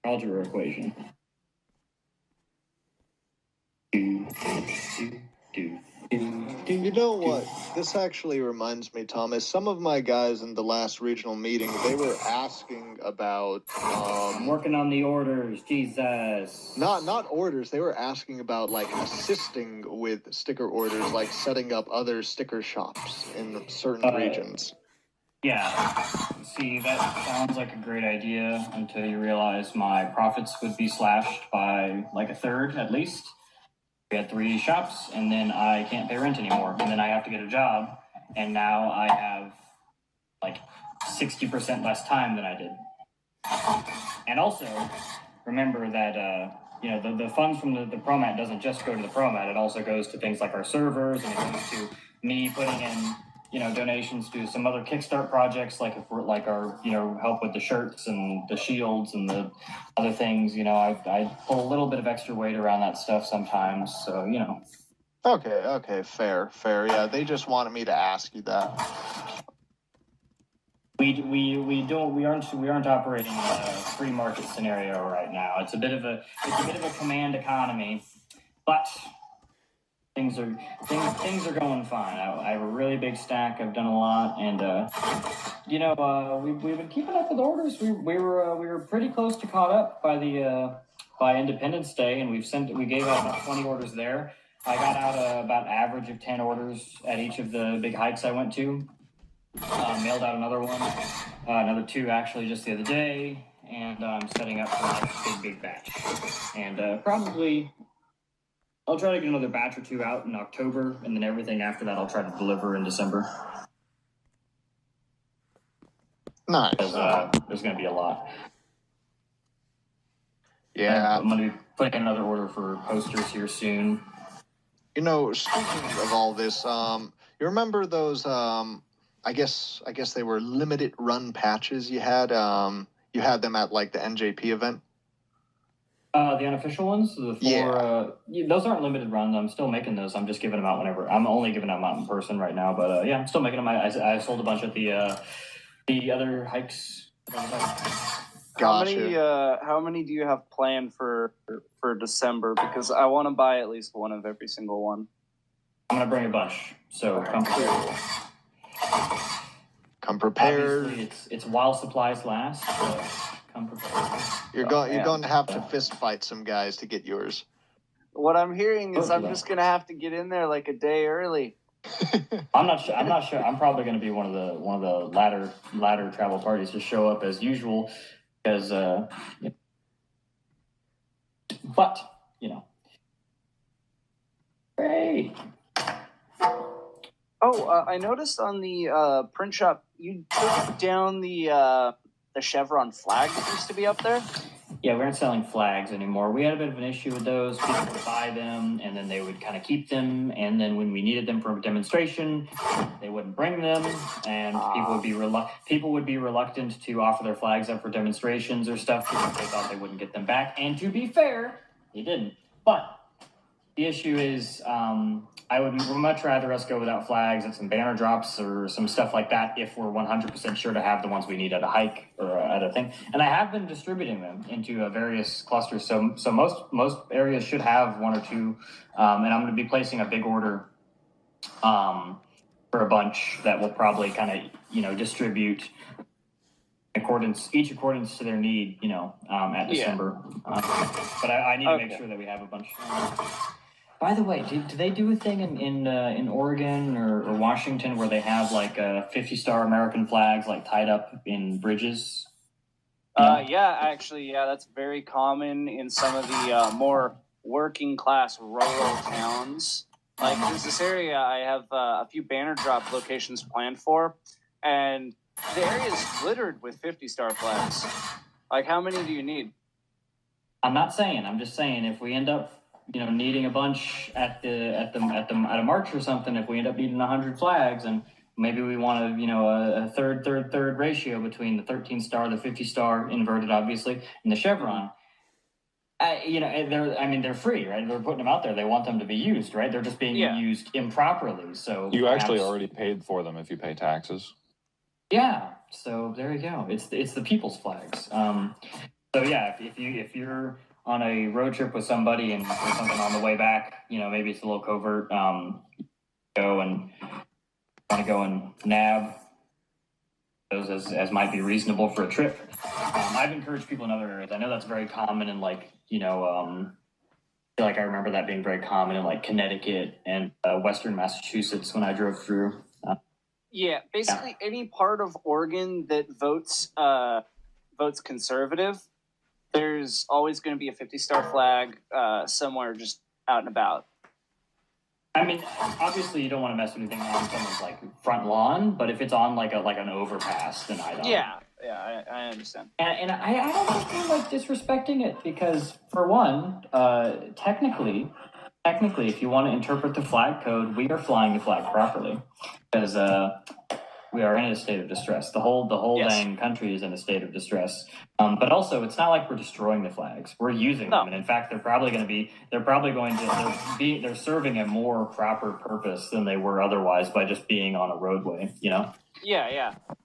[SPEAKER 6] Algebra equation.
[SPEAKER 7] You know what? This actually reminds me, Thomas. Some of my guys in the last regional meeting, they were asking about.
[SPEAKER 6] I'm working on the orders, Jesus.
[SPEAKER 7] Not orders. They were asking about like assisting with sticker orders, like setting up other sticker shops in certain regions.
[SPEAKER 6] Yeah. See, that sounds like a great idea until you realize my profits would be slashed by like a third at least. We had 3 shops, and then I can't pay rent anymore, and then I have to get a job, and now I have like 60% less time than I did. And also, remember that the funds from the ProMat doesn't just go to the ProMat; it also goes to things like our servers, and it goes to me putting in donations to some other Kickstart projects, like our help with the shirts and the shields and the other things. I pull a little bit of extra weight around that stuff sometimes. So
[SPEAKER 7] Okay, fair. Yeah, they just wanted me to ask you that.
[SPEAKER 6] We aren't operating in a free market scenario right now. It's a bit of a command economy, but things are going fine. I have a really big stack. I've done a lot, and we've been keeping up with orders. We were pretty close to caught up by Independence Day, and we gave out about 20 orders there. I got out about average of 10 orders at each of the big hikes I went to. Mailed out another one, another 2 actually just the other day, and I'm setting up for my big batch. And probably I'll try to get another batch or 2 out in October, and then everything after that I'll try to deliver in December.
[SPEAKER 7] Nice.
[SPEAKER 6] There's going to be a lot.
[SPEAKER 7] Yeah.
[SPEAKER 6] I'm going to be putting another order for posters here soon.
[SPEAKER 7] You know, speaking of all this, you remember those? I guess they were limited run patches you had. You had them at like the NJP event.
[SPEAKER 6] The unofficial ones, the four. Those aren't limited runs. I'm still making those. I'm just giving them out whenever. I'm only giving them out in person right now, but yeah, I'm still making them. I sold a bunch at the other hikes.
[SPEAKER 7] Gotcha.
[SPEAKER 3] How many do you have planned for December? Because I want to buy at least one of every single one.
[SPEAKER 6] I'm gonna bring a bunch. So
[SPEAKER 7] Come prepared.
[SPEAKER 6] Obviously, it's while supplies last. So come prepared.
[SPEAKER 7] You're going to have to fist fight some guys to get yours.
[SPEAKER 3] What I'm hearing is I'm just gonna have to get in there like a day early.
[SPEAKER 6] I'm not sure. I'm probably going to be one of the latter travel parties to show up as usual, because but you know, great.
[SPEAKER 3] Oh, I noticed on the print shop you took down the chevron flag that used to be up there.
[SPEAKER 6] Yeah, we aren't selling flags anymore. We had a bit of an issue with those. People would buy them, and then they would kind of keep them. And then when we needed them for a demonstration, they wouldn't bring them, and people would be reluctant to offer their flags up for demonstrations or stuff because they thought they wouldn't get them back. And to be fair, they didn't. But the issue is, I would much rather us go without flags and some banner drops or some stuff like that if we're 100% sure to have the ones we need at a hike or at a thing. And I have been distributing them into various clusters, so most areas should have one or two. And I'm going to be placing a big order for a bunch that will probably kind of distribute each accordance to their need, at December. But I need to make sure that we have a bunch. By the way, do they do a thing in Oregon or Washington where they have like 50-star American flags like tied up in bridges?
[SPEAKER 3] That's very common in some of the more working class rural towns. Like there's this area I have a few banner drop locations planned for, and the area is littered with 50-star flags. Like, how many do you need?
[SPEAKER 6] I'm not saying. I'm just saying if we end up needing a bunch at a march or something, if we end up needing 100 flags, and maybe we want a third ratio between the 13-star, the 50-star inverted, obviously, and the chevron. They're free, right? They're putting them out there. They want them to be used, right? They're just being used improperly. So
[SPEAKER 8] you actually already paid for them if you pay taxes.
[SPEAKER 6] Yeah. So there you go. It's the people's flags. So yeah, if you're on a road trip with somebody and there's something on the way back, maybe it's a little covert, go and nab those as might be reasonable for a trip. I've encouraged people in other areas. I know that's very common in I feel like I remember that being very common in like Connecticut and Western Massachusetts when I drove through.
[SPEAKER 3] Basically any part of Oregon that votes conservative, there's always going to be a 50-star flag somewhere just out and about.
[SPEAKER 6] I mean, obviously you don't want to mess with anything on someone's like front lawn, but if it's on like an overpass, then I don't.
[SPEAKER 3] Yeah, I understand.
[SPEAKER 6] And I don't feel like disrespecting it because, for one, technically, if you want to interpret the flag code, we are flying the flag properly because we are in a state of distress. The whole dang country is in a state of distress. But also, it's not like we're destroying the flags. We're using them, and in fact, they're serving a more proper purpose than they were otherwise by just being on a roadway.
[SPEAKER 3] Yeah.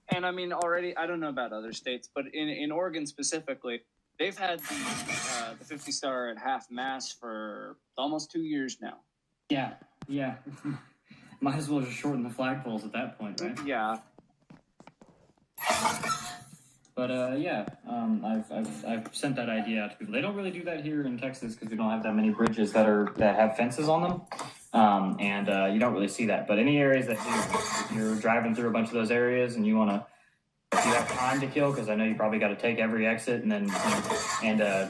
[SPEAKER 3] And I mean, already, I don't know about other states, but in Oregon specifically, they've had the 50-star at half-mast for almost 2 years now.
[SPEAKER 6] Yeah. Might as well just shorten the flagpoles at that point, right?
[SPEAKER 3] Yeah.
[SPEAKER 6] But I've sent that idea out to people. They don't really do that here in Texas because we don't have that many bridges that have fences on them, and you don't really see that. But any areas that do, if you're driving through a bunch of those areas and if you have time to kill, because I know you probably got to take every exit, and then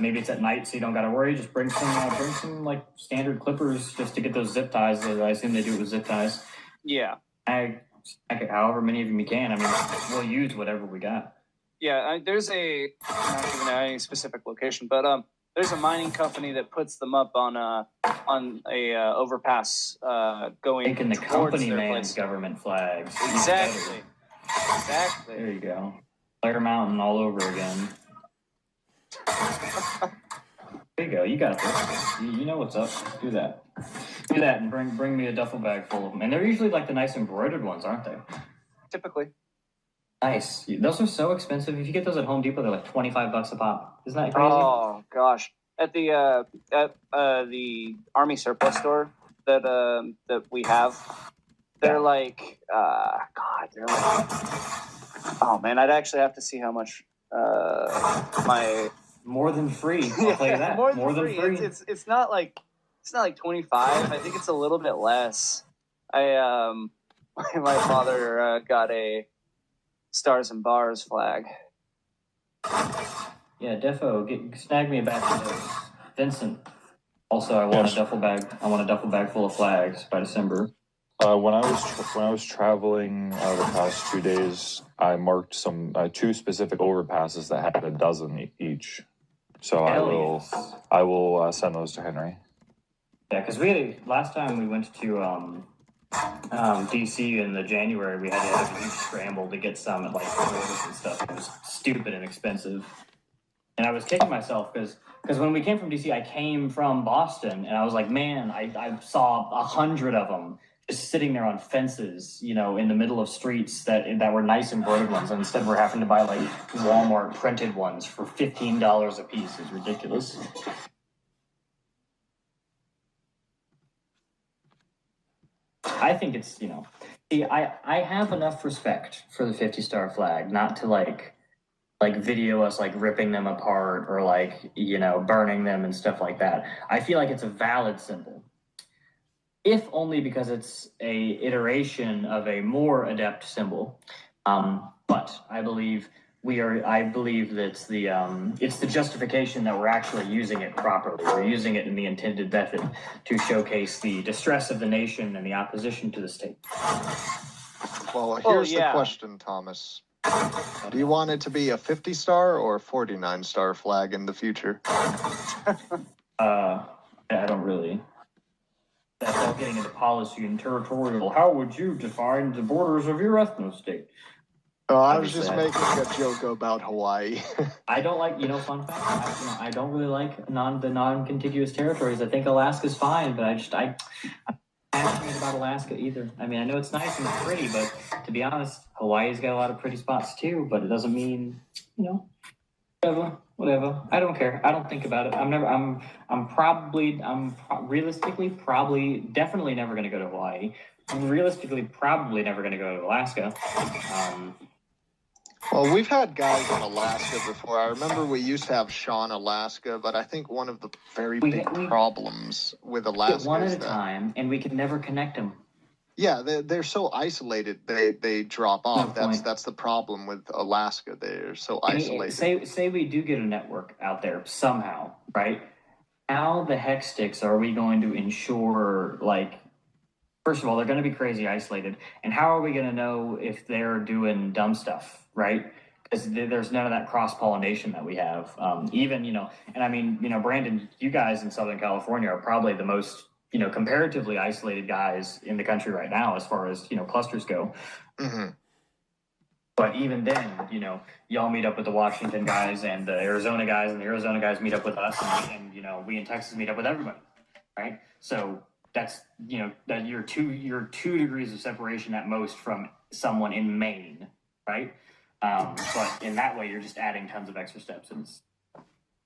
[SPEAKER 6] maybe it's at night, so you don't got to worry. Just bring some like standard clippers just to get those zip ties. I assume they do it with zip ties.
[SPEAKER 3] Yeah.
[SPEAKER 6] However many of them you can. I mean, we'll use whatever we got.
[SPEAKER 3] Yeah, there's I'm not giving out any specific location, but There's a mining company that puts them up on a overpass going
[SPEAKER 6] Taking the
[SPEAKER 3] towards
[SPEAKER 6] company
[SPEAKER 3] their
[SPEAKER 6] man's
[SPEAKER 3] place.
[SPEAKER 6] government flags.
[SPEAKER 3] Exactly.
[SPEAKER 6] There you go. Blair Mountain all over again. There you go. You got this. You know what's up. Do that. Do that and bring me a duffel bag full of them. And they're usually like the nice embroidered ones, aren't they?
[SPEAKER 3] Typically.
[SPEAKER 6] Nice. Those are so expensive. If you get those at Home Depot, they're like $25 a pop. Isn't that crazy?
[SPEAKER 3] Oh gosh. At the Army surplus store that we have, they're like they're like, oh man, I'd actually have to see how much my
[SPEAKER 6] More than free. I'll tell you that.
[SPEAKER 3] more
[SPEAKER 6] than
[SPEAKER 3] than
[SPEAKER 6] free.
[SPEAKER 3] It's not like 25. I think it's a little bit less. My father got a Stars and Bars flag.
[SPEAKER 6] Yeah, defo. Snag me a batch of those. Vincent. Also, I want a duffel bag. I want a duffel bag full of flags by December.
[SPEAKER 8] When I was traveling the past 2 days, I marked some 2 specific overpasses that had a dozen each. So I will send those to Henry.
[SPEAKER 6] Yeah, because last time we went to DC in the January, we had to have a huge scramble to get some at like stores and stuff. It was stupid and expensive. And I was kicking myself because when we came from DC, I came from Boston, and I was like, man, I saw 100 of them just sitting there on fences, in the middle of streets that were nice embroidered ones. And instead, we're having to buy like Walmart printed ones for $15 a piece. It's ridiculous. I think it's, I have enough respect for the 50-star flag not to like video us like ripping them apart or like, burning them and stuff like that. I feel like it's a valid symbol, if only because it's a iteration of a more adept symbol. But I believe that it's the justification that we're actually using it properly. We're using it in the intended method to showcase the distress of the nation and the opposition to the state.
[SPEAKER 7] Well, here's the question, Thomas. Do you want it to be a 50-star or 49-star flag in the future?
[SPEAKER 6] I don't really. That's all getting into policy and territorial. How would you define the borders of your ethno-state?
[SPEAKER 7] Oh, I was just making a joke about Hawaii.
[SPEAKER 6] I don't like, fun fact, I don't really like the non-contiguous territories. I think Alaska's fine, but I'm passionate about Alaska either. I mean, I know it's nice and pretty, but to be honest, Hawaii's got a lot of pretty spots too, but it doesn't mean, whatever. I don't care. I don't think about it. I'm realistically probably definitely never going to go to Hawaii. I'm realistically probably never going to go to Alaska.
[SPEAKER 7] Well, we've had guys in Alaska before. I remember we used to have Sean Alaska, but I think one of the very big problems with Alaska
[SPEAKER 6] one
[SPEAKER 7] is
[SPEAKER 6] at a time, and we can never connect them.
[SPEAKER 7] Yeah, they're so isolated. They drop off.
[SPEAKER 6] No
[SPEAKER 7] That's the problem with Alaska. They're so isolated.
[SPEAKER 6] Say we do get a network out there somehow, right? How the heck sticks are we going to ensure, like, first of all, they're going to be crazy isolated, and how are we going to know if they're doing dumb stuff, right? Because there's none of that cross-pollination that we have. Even, and I mean, Brandon, you guys in Southern California are probably the most, comparatively isolated guys in the country right now as far as, clusters go.
[SPEAKER 7] Mm-hmm.
[SPEAKER 6] But even then, y'all meet up with the Washington guys and the Arizona guys, and the Arizona guys meet up with us, and we in Texas meet up with everybody, right? So that's, that you're two degrees of separation at most from someone in Maine, right? But in that way, you're just adding tons of extra steps. And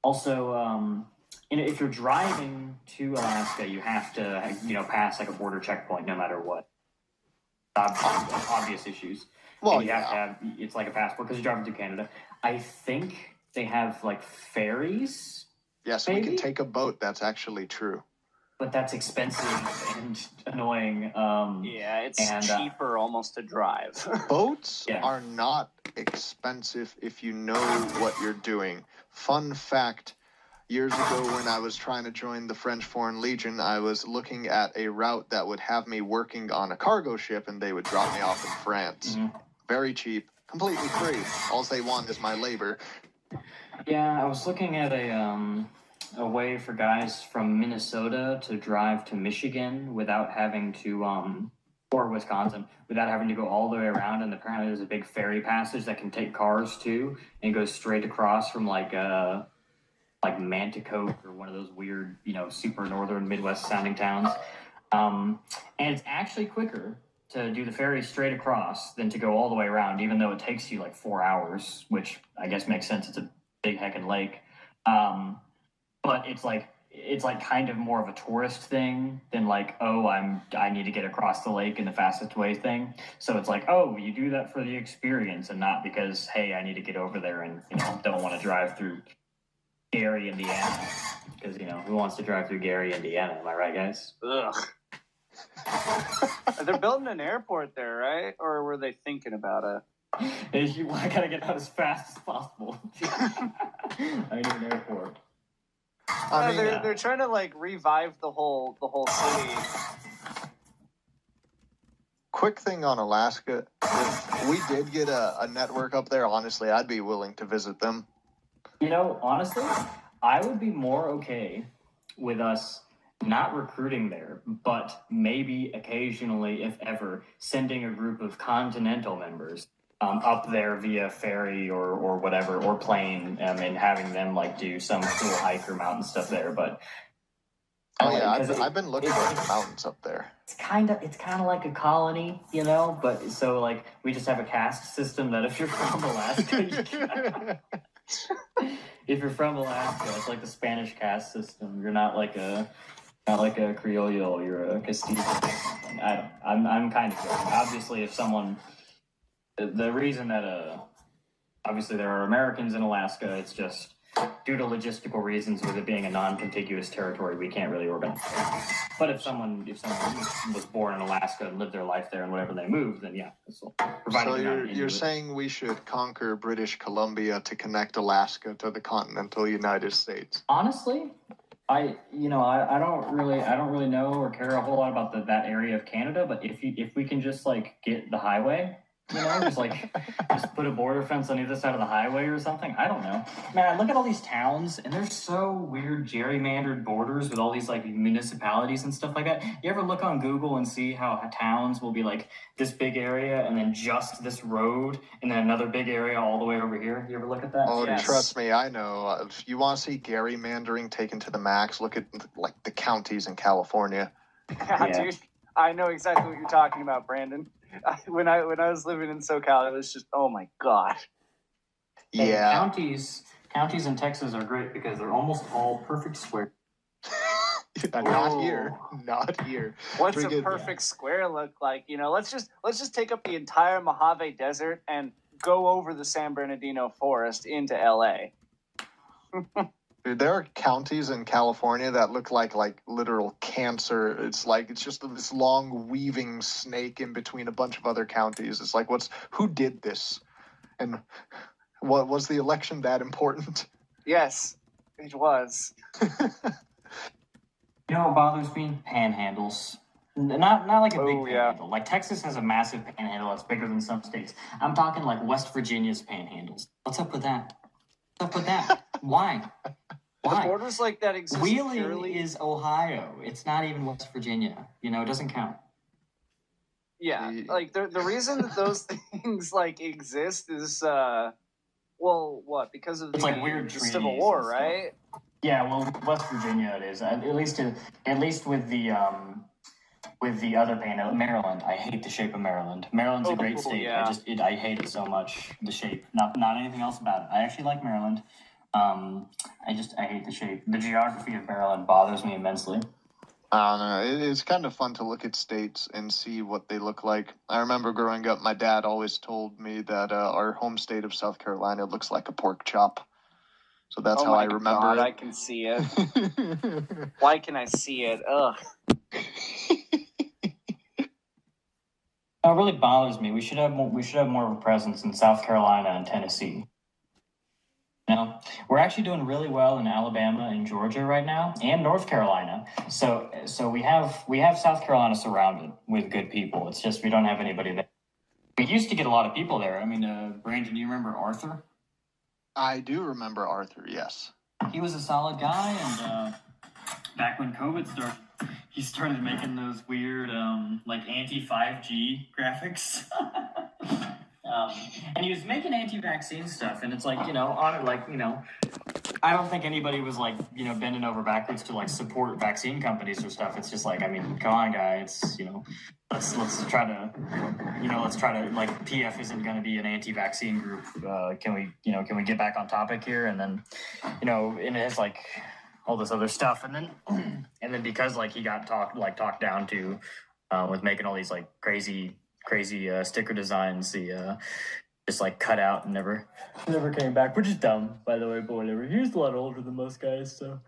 [SPEAKER 6] also, if you're driving to Alaska, you have to, pass like a border checkpoint no matter what. Obvious issues.
[SPEAKER 7] Well,
[SPEAKER 6] you have to have, it's like a passport because you're driving through Canada. I think they have like ferries.
[SPEAKER 7] Yes, maybe? We can take a boat. That's actually true.
[SPEAKER 6] But that's expensive and annoying.
[SPEAKER 3] It's cheaper almost to drive.
[SPEAKER 7] Boats are not expensive if you know what you're doing. Fun fact, years ago when I was trying to join the French Foreign Legion, I was looking at a route that would have me working on a cargo ship and they would drop me off in France. Mm-hmm. Very cheap, completely free. All they want is my labor.
[SPEAKER 6] Yeah, I was looking at a a way for guys from Minnesota to drive to Michigan without having to, or Wisconsin, without having to go all the way around. And apparently there's a big ferry passage that can take cars too and go straight across from like Manticoke or one of those weird, super northern Midwest sounding towns. And it's actually quicker to do the ferry straight across than to go all the way around, even though it takes you like 4 hours, which I guess makes sense. It's a big heckin' lake. But it's like kind of more of a tourist thing than like, oh, I need to get across the lake in the fastest way thing. So it's like, oh, you do that for the experience and not because, hey, I need to get over there and don't want to drive through Gary, Indiana. Because who wants to drive through Gary, Indiana? Am I right, guys?
[SPEAKER 3] Ugh. They're building an airport there, right? Or were they thinking about it?
[SPEAKER 6] I gotta get out as fast as possible. I need an airport.
[SPEAKER 3] They're trying to like revive the whole city.
[SPEAKER 7] Quick thing on Alaska. If we did get a network up there, honestly, I'd be willing to visit them.
[SPEAKER 6] Honestly, I would be more okay with us not recruiting there, but maybe occasionally, if ever, sending a group of Continental members up there via ferry or whatever, or plane, and having them like do some cool hike or mountain stuff there. But
[SPEAKER 7] I've been looking at the mountains up there.
[SPEAKER 6] It's kind of like a colony, But so like we just have a caste system that if you're from Alaska, if you're from Alaska, it's like the Spanish caste system. You're not like a Criollo, you're a Castillo. I'm kind of joking. Obviously, if someone, the reason that obviously there are Americans in Alaska, it's just due to logistical reasons with it being a non-contiguous territory, we can't really organize. But if someone was born in Alaska and lived their life there and whenever they moved, then yeah. So
[SPEAKER 7] you're saying we should conquer British Columbia to connect Alaska to the continental United States?
[SPEAKER 6] Honestly, I don't really know or care a whole lot about that area of Canada, but if we can just like get the highway, just put a border fence on either side of the highway or something. I don't know. Man, I look at all these towns and they're so weird gerrymandered borders with all these like municipalities and stuff like that. You ever look on Google and see how towns will be like this big area and then just this road and then another big area all the way over here? You ever look at that?
[SPEAKER 7] Oh,
[SPEAKER 3] Yes.
[SPEAKER 7] Trust me, I know. If you want to see gerrymandering taken to the max, look at like the counties in California.
[SPEAKER 3] Yeah. Dude, I know exactly what you're talking about, Brandon. When I was living in SoCal, it was just, oh my god.
[SPEAKER 7] Yeah.
[SPEAKER 6] And counties in Texas are great because they're almost all perfect square.
[SPEAKER 7] Not here.
[SPEAKER 3] What's a perfect square look like? Let's just take up the entire Mojave Desert and go over the San Bernardino Forest into LA.
[SPEAKER 7] Dude, there are counties in California that look like literal cancer. It's just this long weaving snake in between a bunch of other counties. It's like, who did this? And what was the election that important?
[SPEAKER 3] Yes, it was.
[SPEAKER 6] What bothers me? Panhandles. Not like a big
[SPEAKER 3] Oh, yeah.
[SPEAKER 6] panhandle. Like Texas has a massive panhandle that's bigger than some states. I'm talking like West Virginia's panhandles. What's up with that? Why?
[SPEAKER 3] The borders like that exist
[SPEAKER 6] Wheeling
[SPEAKER 3] purely...
[SPEAKER 6] is Ohio. It's not even West Virginia. It doesn't count.
[SPEAKER 3] Yeah, like the reason that those things like exist is what? Because of
[SPEAKER 6] It's like weird
[SPEAKER 3] the Civil
[SPEAKER 6] treaties
[SPEAKER 3] War,
[SPEAKER 6] and stuff.
[SPEAKER 3] right?
[SPEAKER 6] Yeah, well, West Virginia it is. At least with the other panhandle, Maryland. I hate the shape of Maryland. Maryland's a great state.
[SPEAKER 3] Yeah.
[SPEAKER 6] I hate it so much. The shape, not anything else about it. I actually like Maryland. I hate the shape. The geography of Maryland bothers me immensely.
[SPEAKER 7] I don't know. It's kind of fun to look at states and see what they look like. I remember growing up, my dad always told me that our home state of South Carolina looks like a pork chop. So that's how I remember
[SPEAKER 3] God,
[SPEAKER 7] it.
[SPEAKER 3] I can see it. Why can I see it? Ugh.
[SPEAKER 6] It really bothers me. We should have more of a presence in South Carolina and Tennessee. We're actually doing really well in Alabama and Georgia right now, and North Carolina. So we have South Carolina surrounded with good people. It's just we don't have anybody there. We used to get a lot of people there. I mean, Brandon, do you remember Arthur?
[SPEAKER 7] I do remember Arthur, yes.
[SPEAKER 6] he was a solid guy, and back when COVID started, he started making those weird like anti-5G graphics. And he was making anti-vaccine stuff, and it's like, I don't think anybody was like, bending over backwards to like support vaccine companies or stuff. It's just like, I mean, come on, guys, let's try to like, PF isn't going to be an anti-vaccine group. Can we get back on topic here? And then, and it's like all this other stuff, and then because like he got talked down to with making all these like crazy sticker designs, the just like cut out and never came back, which is dumb, by the way, but whatever. He was a lot older than most guys, so.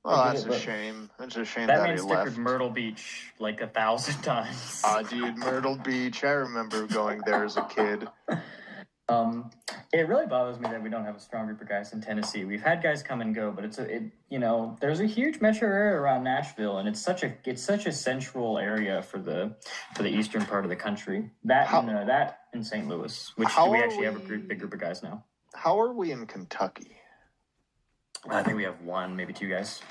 [SPEAKER 7] Oh, that's a shame. It's a shame
[SPEAKER 6] That
[SPEAKER 7] that
[SPEAKER 6] man
[SPEAKER 7] he
[SPEAKER 6] stickered
[SPEAKER 7] left.
[SPEAKER 6] Myrtle Beach like 1,000 times.
[SPEAKER 7] Dude, Myrtle Beach. I remember going there as a kid.
[SPEAKER 6] It really bothers me that we don't have a strong group of guys in Tennessee. We've had guys come and go, but there's a huge metro area around Nashville, and it's such a central area for the eastern part of the country. That in St. Louis, which we actually have a big group of guys now.
[SPEAKER 7] How are we in Kentucky?
[SPEAKER 6] I think we have one, maybe two guys,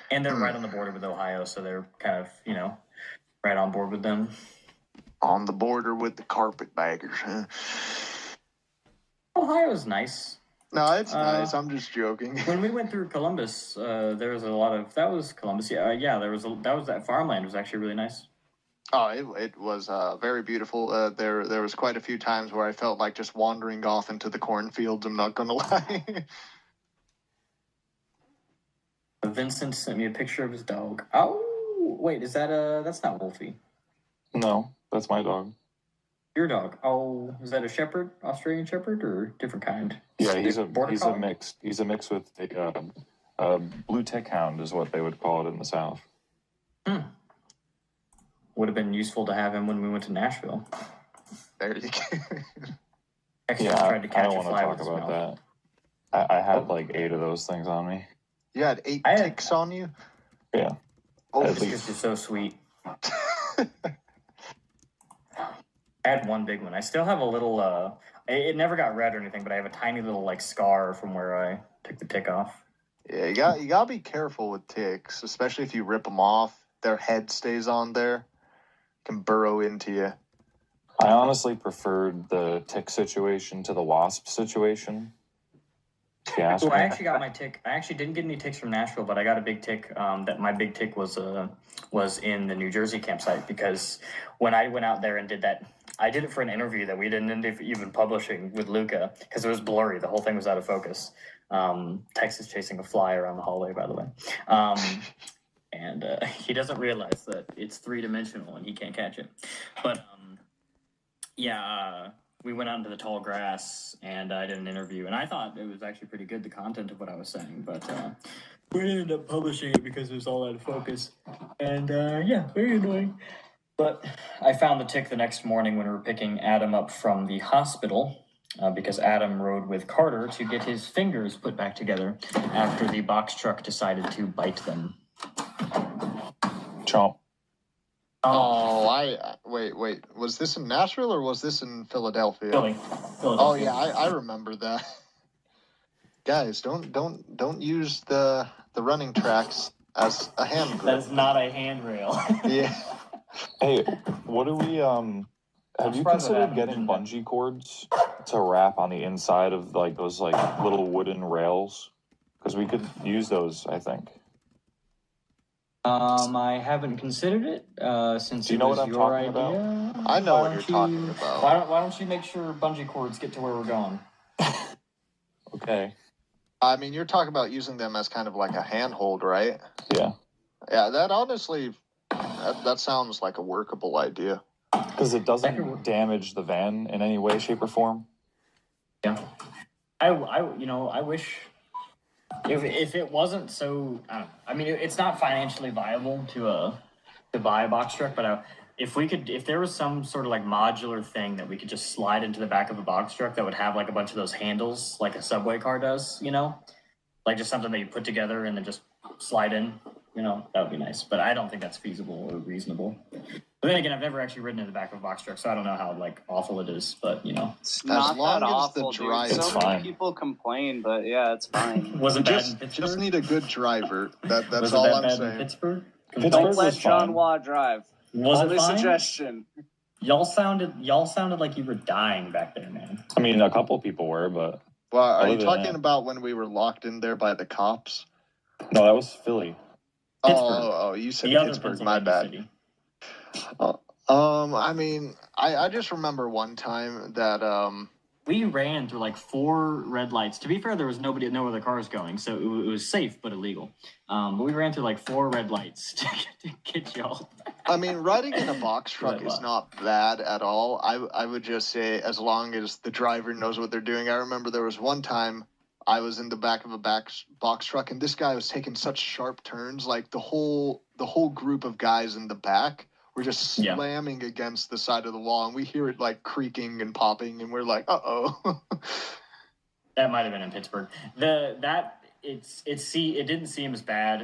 [SPEAKER 6] and they're right on the border with Ohio, so they're kind of right on board with them.
[SPEAKER 7] On the border with the carpetbaggers, huh?
[SPEAKER 6] Ohio's nice.
[SPEAKER 7] No, it's nice. I'm just joking.
[SPEAKER 6] When we went through Columbus, there was a lot of that was Columbus. Yeah, that farmland was actually really nice.
[SPEAKER 7] Oh, it was very beautiful. There was quite a few times where I felt like just wandering off into the cornfields. I'm not gonna lie.
[SPEAKER 6] Vincent sent me a picture of his dog. Oh, wait, is that that's not Wolfie?
[SPEAKER 8] No, that's my dog.
[SPEAKER 6] Your dog? Oh, is that a shepherd, Australian shepherd, or different kind?
[SPEAKER 8] Yeah, he's a
[SPEAKER 6] collie?
[SPEAKER 8] mix. He's a mix with a blue tick hound is what they would call it in the South.
[SPEAKER 6] Would have been useful to have him when we went to Nashville.
[SPEAKER 7] There you go.
[SPEAKER 6] Actually,
[SPEAKER 8] Yeah,
[SPEAKER 6] tried to catch
[SPEAKER 8] I don't
[SPEAKER 6] a
[SPEAKER 8] want to
[SPEAKER 6] fly
[SPEAKER 8] talk
[SPEAKER 6] with his
[SPEAKER 8] about
[SPEAKER 6] mouth.
[SPEAKER 8] that. I had like 8 of those things on me.
[SPEAKER 7] You had 8
[SPEAKER 6] I had-
[SPEAKER 7] ticks on you?
[SPEAKER 8] Yeah.
[SPEAKER 7] Oh,
[SPEAKER 8] At
[SPEAKER 6] It's
[SPEAKER 8] least.
[SPEAKER 6] because you're so sweet. I had one big one. I still have a little, it never got red or anything, but I have a tiny little like scar from where I took the tick off.
[SPEAKER 7] Yeah, you gotta be careful with ticks, especially if you rip them off. Their head stays on there, can burrow into you.
[SPEAKER 8] I honestly preferred the tick situation to the wasp situation. If you ask
[SPEAKER 6] So I
[SPEAKER 8] me.
[SPEAKER 6] actually got my tick. I actually didn't get any ticks from Nashville, but I got a big tick. That my big tick was in the New Jersey campsite, because when I went out there and did that, I did it for an interview that we didn't end up even publishing with Luca because it was blurry. The whole thing was out of focus. Texas chasing a fly around the hallway, by the way. And he doesn't realize that it's 3-dimensional and he can't catch it. But we went out into the tall grass and I did an interview, and I thought it was actually pretty good, the content of what I was saying, but we didn't end up publishing it because it was all out of focus. And very annoying. But I found the tick the next morning when we were picking Adam up from the hospital, because Adam rode with Carter to get his fingers put back together after the box truck decided to bite them.
[SPEAKER 8] Chomp.
[SPEAKER 7] Oh, wait. Was this in Nashville or was this in Philadelphia?
[SPEAKER 6] Philly.
[SPEAKER 7] Oh yeah, I remember that. Guys, don't use the running tracks as a hand grip.
[SPEAKER 6] That's not a handrail.
[SPEAKER 7] Yeah.
[SPEAKER 8] Hey, what do we have you
[SPEAKER 6] surprised that
[SPEAKER 8] considered
[SPEAKER 6] happened,
[SPEAKER 8] getting
[SPEAKER 6] didn't it?
[SPEAKER 8] bungee cords to wrap on the inside of like those like little wooden rails? Because we could use those, I think.
[SPEAKER 6] I haven't considered it since
[SPEAKER 8] Do you
[SPEAKER 6] it
[SPEAKER 8] know
[SPEAKER 6] was
[SPEAKER 8] what I'm
[SPEAKER 6] your
[SPEAKER 8] talking
[SPEAKER 6] idea.
[SPEAKER 8] about?
[SPEAKER 7] I know
[SPEAKER 6] Why
[SPEAKER 7] what
[SPEAKER 6] don't
[SPEAKER 7] you're talking
[SPEAKER 6] you-
[SPEAKER 7] about.
[SPEAKER 6] Why don't you make sure bungee cords get to where we're going?
[SPEAKER 8] Okay.
[SPEAKER 7] I mean, you're talking about using them as kind of like a handhold, right?
[SPEAKER 8] Yeah.
[SPEAKER 7] Yeah, that honestly, that sounds like a workable idea.
[SPEAKER 8] Because it
[SPEAKER 6] That could work.
[SPEAKER 8] doesn't damage the van in any way, shape, or form.
[SPEAKER 6] Yeah, I wish if it wasn't so. I mean, it's not financially viable to buy a box truck, but if there was some sort of like modular thing that we could just slide into the back of a box truck that would have like a bunch of those handles like a subway car does, like just something that you put together and then just slide in, that would be nice. But I don't think that's feasible or reasonable. But then again, I've never actually ridden in the back of a box truck, so I don't know how like awful it is. But
[SPEAKER 3] it's not
[SPEAKER 7] long
[SPEAKER 3] that
[SPEAKER 7] as
[SPEAKER 3] awful,
[SPEAKER 7] the
[SPEAKER 3] dude.
[SPEAKER 7] drive-
[SPEAKER 3] So
[SPEAKER 8] It's
[SPEAKER 3] many
[SPEAKER 8] fine.
[SPEAKER 3] people complain, but yeah, it's fine.
[SPEAKER 6] was it bad in
[SPEAKER 7] Just
[SPEAKER 6] Pittsburgh?
[SPEAKER 7] need a good driver. That's
[SPEAKER 6] was
[SPEAKER 7] all
[SPEAKER 6] it that
[SPEAKER 7] I'm
[SPEAKER 6] bad in
[SPEAKER 7] saying.
[SPEAKER 6] Pittsburgh?
[SPEAKER 8] Pittsburgh
[SPEAKER 3] Don't
[SPEAKER 8] was
[SPEAKER 3] let John
[SPEAKER 8] fine.
[SPEAKER 3] Waugh drive.
[SPEAKER 6] Was
[SPEAKER 3] Only
[SPEAKER 6] it fine?
[SPEAKER 3] suggestion.
[SPEAKER 6] Y'all sounded like you were dying back there, man.
[SPEAKER 8] I mean, a couple people were, but
[SPEAKER 7] Well, are
[SPEAKER 8] Other
[SPEAKER 7] you
[SPEAKER 8] than
[SPEAKER 7] talking
[SPEAKER 8] that.
[SPEAKER 7] about when we were locked in there by the cops?
[SPEAKER 8] no, that was Philly.
[SPEAKER 6] Pittsburgh.
[SPEAKER 7] Oh, you said
[SPEAKER 6] The other
[SPEAKER 7] Pittsburgh. My
[SPEAKER 6] Pennsylvania
[SPEAKER 7] bad.
[SPEAKER 6] city.
[SPEAKER 7] I mean, I just remember one time that
[SPEAKER 6] We ran through like 4 red lights. To be fair, there was no other cars going, so it was safe but illegal. But we ran through like 4 red lights to get y'all.
[SPEAKER 7] I mean, riding in a box truck
[SPEAKER 6] Red
[SPEAKER 7] is
[SPEAKER 6] light.
[SPEAKER 7] not bad at all. I would just say as long as the driver knows what they're doing. I remember there was one time I was in the back of a box truck and this guy was taking such sharp turns, like the whole group of guys in the back were just
[SPEAKER 6] Yeah.
[SPEAKER 7] slamming against the side of the wall, and we hear it like creaking and popping, and we're like, uh-oh.
[SPEAKER 6] That might have been in Pittsburgh. It didn't seem as bad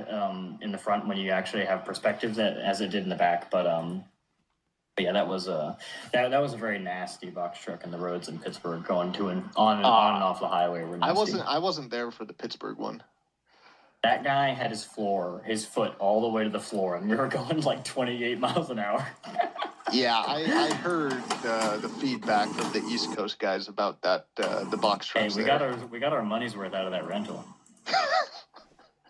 [SPEAKER 6] in the front when you actually have perspective as it did in the back, but yeah, that was a very nasty box truck in the roads in Pittsburgh going to and on and off the highway. Were nasty.
[SPEAKER 7] I wasn't there for the Pittsburgh one.
[SPEAKER 6] That guy had his foot all the way to the floor, and we were going like 28 miles an hour.
[SPEAKER 7] Yeah, I heard the feedback from the East Coast guys about that the box
[SPEAKER 6] Hey,
[SPEAKER 7] trucks.
[SPEAKER 6] we got our money's worth out of that rental.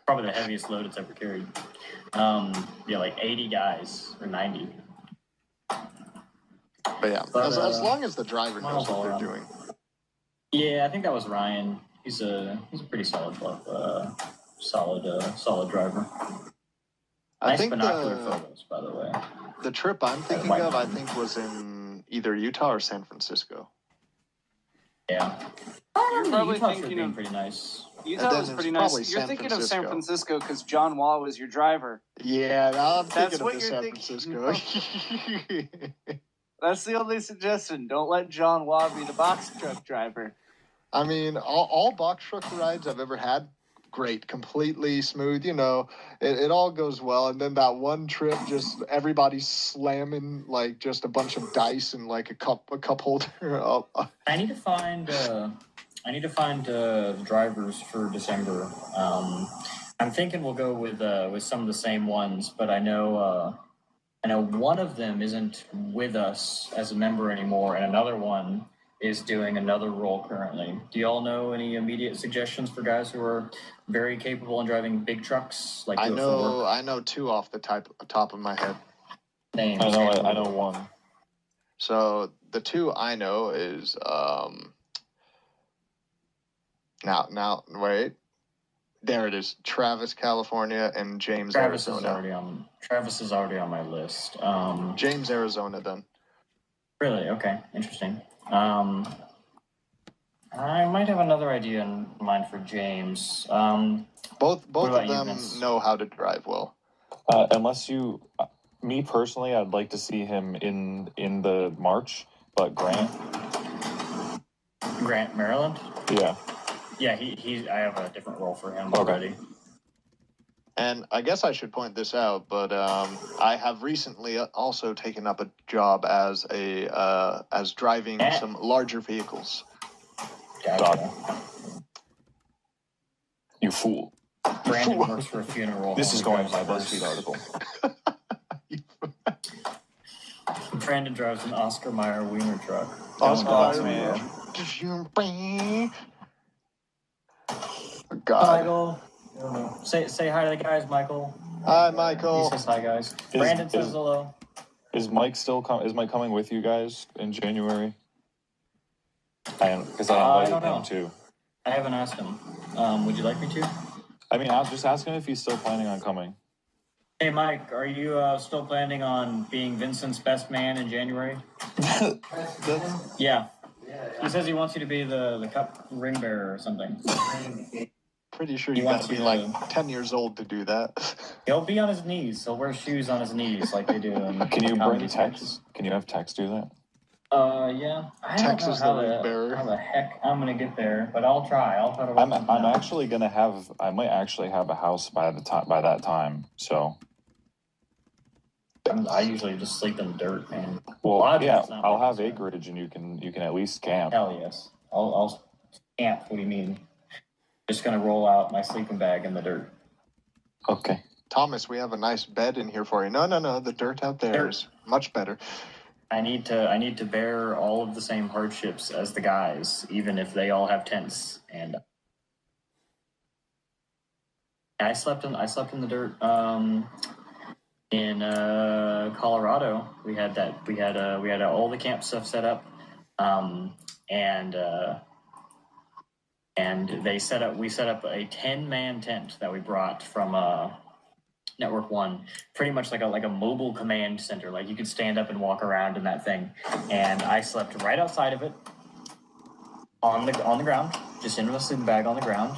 [SPEAKER 6] Probably the heaviest load it's ever carried. Yeah, like 80 guys or 90.
[SPEAKER 7] But yeah,
[SPEAKER 6] But,
[SPEAKER 7] as long as the driver knows
[SPEAKER 6] miles all
[SPEAKER 7] what they're
[SPEAKER 6] around.
[SPEAKER 7] doing.
[SPEAKER 6] Yeah, I think that was Ryan. He's a pretty solid driver.
[SPEAKER 7] I
[SPEAKER 6] Nice
[SPEAKER 7] think
[SPEAKER 6] binocular
[SPEAKER 7] the
[SPEAKER 6] photos, by the way.
[SPEAKER 7] trip I'm thinking
[SPEAKER 6] White
[SPEAKER 7] of, I
[SPEAKER 6] Mountain.
[SPEAKER 7] think, was in either Utah or San Francisco.
[SPEAKER 6] Yeah.
[SPEAKER 3] You're probably
[SPEAKER 6] Utah's
[SPEAKER 3] thinking
[SPEAKER 6] being
[SPEAKER 3] of-
[SPEAKER 6] pretty nice.
[SPEAKER 3] Utah
[SPEAKER 7] then
[SPEAKER 3] was
[SPEAKER 7] it's
[SPEAKER 3] pretty
[SPEAKER 7] probably
[SPEAKER 3] nice. You're
[SPEAKER 7] San
[SPEAKER 3] thinking of San
[SPEAKER 7] Francisco.
[SPEAKER 3] Francisco because John Waugh was your driver.
[SPEAKER 7] Yeah, I'm
[SPEAKER 3] That's
[SPEAKER 7] thinking
[SPEAKER 3] what
[SPEAKER 7] of the
[SPEAKER 3] you're
[SPEAKER 7] San
[SPEAKER 3] thinking.
[SPEAKER 7] Francisco.
[SPEAKER 3] That's the only suggestion. Don't let John Waugh be the box truck driver.
[SPEAKER 7] I mean, all box truck rides I've ever had, great, completely smooth. You know, it all goes well. And then that one trip, just everybody slamming like just a bunch of dice and like a cup holder.
[SPEAKER 6] I need to find drivers for December. I'm thinking we'll go with some of the same ones, but I know one of them isn't with us as a member anymore, and another one is doing another role currently. Do y'all know any immediate suggestions for guys who are very capable in driving big trucks? Like
[SPEAKER 7] I
[SPEAKER 6] do it for work?
[SPEAKER 7] know 2 off the top of my head.
[SPEAKER 6] Names.
[SPEAKER 8] I know one.
[SPEAKER 7] So the 2 I know is now wait. There it is. Travis, California, and James,
[SPEAKER 6] Travis is
[SPEAKER 7] Arizona.
[SPEAKER 6] already on my list.
[SPEAKER 7] James, Arizona, then.
[SPEAKER 6] Really? Okay. Interesting. I might have another idea in mind for James.
[SPEAKER 7] Both
[SPEAKER 6] about
[SPEAKER 7] of
[SPEAKER 6] you,
[SPEAKER 7] them
[SPEAKER 6] Vince?
[SPEAKER 7] know how to drive well.
[SPEAKER 8] Unless me personally, I'd like to see him in the March, but Grant,
[SPEAKER 6] Maryland?
[SPEAKER 8] yeah.
[SPEAKER 6] Yeah, I have a different role for him
[SPEAKER 8] Okay.
[SPEAKER 6] already.
[SPEAKER 7] And I guess I should point this out, but I have recently also taken up a job as driving
[SPEAKER 6] Yeah.
[SPEAKER 7] some larger vehicles.
[SPEAKER 6] Gotcha.
[SPEAKER 8] You fool.
[SPEAKER 6] Brandon works for a funeral.
[SPEAKER 8] This
[SPEAKER 6] home.
[SPEAKER 8] is going
[SPEAKER 6] He
[SPEAKER 8] to my
[SPEAKER 6] drives
[SPEAKER 8] BuzzFeed article.
[SPEAKER 6] Brandon drives an Oscar Mayer wiener truck.
[SPEAKER 7] Oscar
[SPEAKER 3] Oh,
[SPEAKER 7] Mayer.
[SPEAKER 3] man.
[SPEAKER 7] God.
[SPEAKER 6] Michael. Say hi to the guys, Michael.
[SPEAKER 7] Hi,
[SPEAKER 6] He
[SPEAKER 7] Michael.
[SPEAKER 6] says hi, guys. Brandon says hello.
[SPEAKER 8] Is Mike is Mike coming with you guys in January? Because I
[SPEAKER 6] I don't
[SPEAKER 8] invited
[SPEAKER 6] know.
[SPEAKER 8] him too.
[SPEAKER 6] I haven't asked him. Would you like me to?
[SPEAKER 8] I mean, I'll just ask him if he's still planning on coming.
[SPEAKER 6] Hey, Mike, are you still planning on being Vincent's best man in January? Yeah. He says he wants you to be the cup ring bearer or something.
[SPEAKER 7] Pretty sure
[SPEAKER 6] He
[SPEAKER 7] you gotta
[SPEAKER 6] wants
[SPEAKER 7] be
[SPEAKER 6] you
[SPEAKER 7] like
[SPEAKER 6] to-
[SPEAKER 7] 10 years old to do that.
[SPEAKER 6] He'll be on his knees. He'll wear shoes on his knees like they do in
[SPEAKER 8] Can you
[SPEAKER 6] comedy
[SPEAKER 8] bring
[SPEAKER 6] sketches.
[SPEAKER 8] Tex? Can you have Tex do that?
[SPEAKER 6] Yeah. I
[SPEAKER 7] Tex
[SPEAKER 6] don't
[SPEAKER 7] is
[SPEAKER 6] know
[SPEAKER 7] the ring bearer.
[SPEAKER 6] how the heck I'm gonna get there, but I'll try. I'll try to work
[SPEAKER 8] I'm
[SPEAKER 6] something out.
[SPEAKER 8] actually gonna have. I might actually have a house by that time. So
[SPEAKER 6] I usually just sleep in the dirt, man.
[SPEAKER 8] Well, yeah,
[SPEAKER 6] it's not
[SPEAKER 8] I'll
[SPEAKER 6] like
[SPEAKER 8] have
[SPEAKER 6] this,
[SPEAKER 8] acreage, and you can at least camp.
[SPEAKER 6] Hell yes. I'll camp. What do you mean? Just gonna roll out my sleeping bag in the dirt.
[SPEAKER 8] Okay.
[SPEAKER 7] Thomas, we have a nice bed in here for you. No, the dirt out there is much better.
[SPEAKER 6] I need to bear all of the same hardships as the guys, even if they all have tents. And I slept in the dirt. In Colorado, we had all the camp stuff set up, and we set up a 10-man tent that we brought from Network One, pretty much like a mobile command center. Like you could stand up and walk around in that thing, and I slept right outside of it, on the ground, just in my sleeping bag on the ground.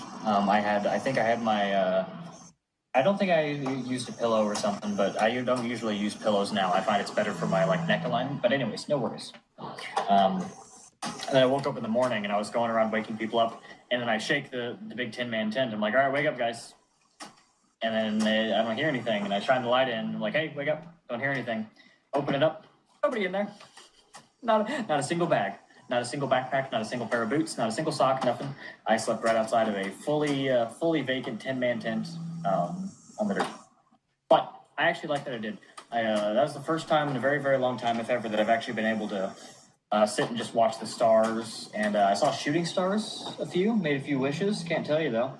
[SPEAKER 6] I don't think I used a pillow or something, but I don't usually use pillows now. I find it's better for my neck alignment. But anyways, no worries. And then I woke up in the morning and I was going around waking people up, and then I shake the big 10-man tent. I'm like, all right, wake up, guys. And then I don't hear anything, and I shine the light in. I'm like, hey, wake up! Don't hear anything. Open it up. Nobody in there. Not a single bag. Not a single backpack, not a single pair of boots, not a single sock, nothing. I slept right outside of a fully vacant 10-man tent on the dirt. But I actually like that I did. That was the first time in a very, very long time, if ever, that I've actually been able to sit and just watch the stars. And I saw shooting stars, made a few wishes. Can't tell you, though.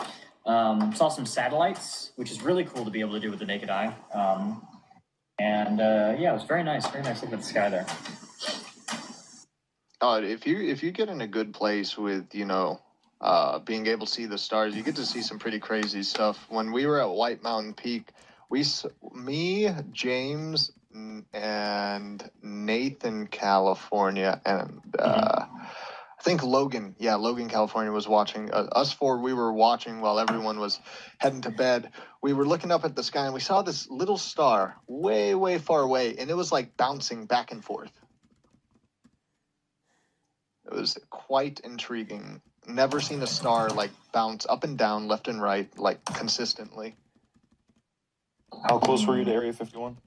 [SPEAKER 6] Saw some satellites, which is really cool to be able to do with the naked eye. It was very nice looking at the sky there.
[SPEAKER 7] If you get in a good place with being able to see the stars, you get to see some pretty crazy stuff. When we were at White Mountain Peak, me, James, and Nathan, California, and I think Logan, California was watching. Us four, we were watching while everyone was heading to bed. We were looking up at the sky and we saw this little star way, way far away, and it was like bouncing back and forth. It was quite intriguing. Never seen a star bounce up and down, left and right, consistently.
[SPEAKER 8] How close were you to Area 51?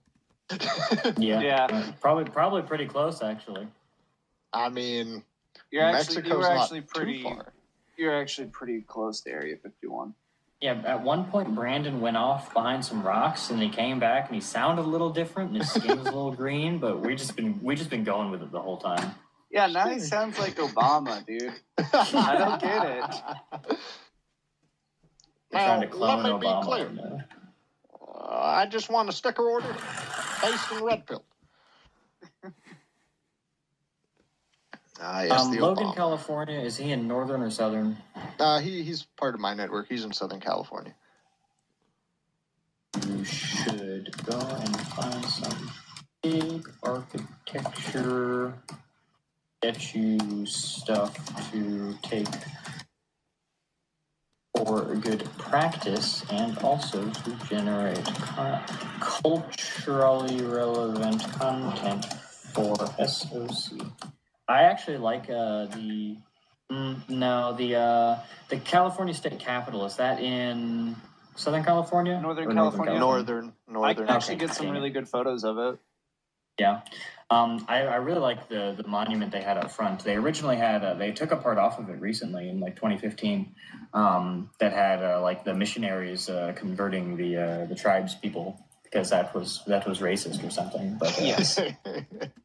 [SPEAKER 3] Yeah.
[SPEAKER 6] Probably pretty close, actually.
[SPEAKER 7] I mean,
[SPEAKER 3] you were
[SPEAKER 7] Mexico's
[SPEAKER 3] actually
[SPEAKER 7] not
[SPEAKER 3] pretty
[SPEAKER 7] too far.
[SPEAKER 3] You're actually pretty close to Area 51.
[SPEAKER 6] Yeah, at one point Brandon went off behind some rocks, and he came back and he sounded a little different, and his skin was a little green. But we just been going with it the whole time.
[SPEAKER 3] Yeah, now he sounds like Obama, dude. I don't get it.
[SPEAKER 6] Trying to clone
[SPEAKER 7] let me
[SPEAKER 6] Obama.
[SPEAKER 7] be clear. I just want a sticker order based in red pill. Yes, the
[SPEAKER 6] Logan,
[SPEAKER 7] Obama.
[SPEAKER 6] California, is he in northern or southern?
[SPEAKER 7] He's part of my network. He's in Southern California.
[SPEAKER 6] You should go and find some big architecture statue stuff to take for good practice, and also to generate culturally relevant content for SOC. I actually like the California State Capitol. Is that in Southern California?
[SPEAKER 3] Northern California.
[SPEAKER 7] Northern.
[SPEAKER 3] I can actually get some really good photos of it.
[SPEAKER 6] Yeah. I really like the monument they had up front. They originally had they took a part off of it recently in 2015 that had the missionaries converting the tribes people, because that was racist or something. But
[SPEAKER 3] yes.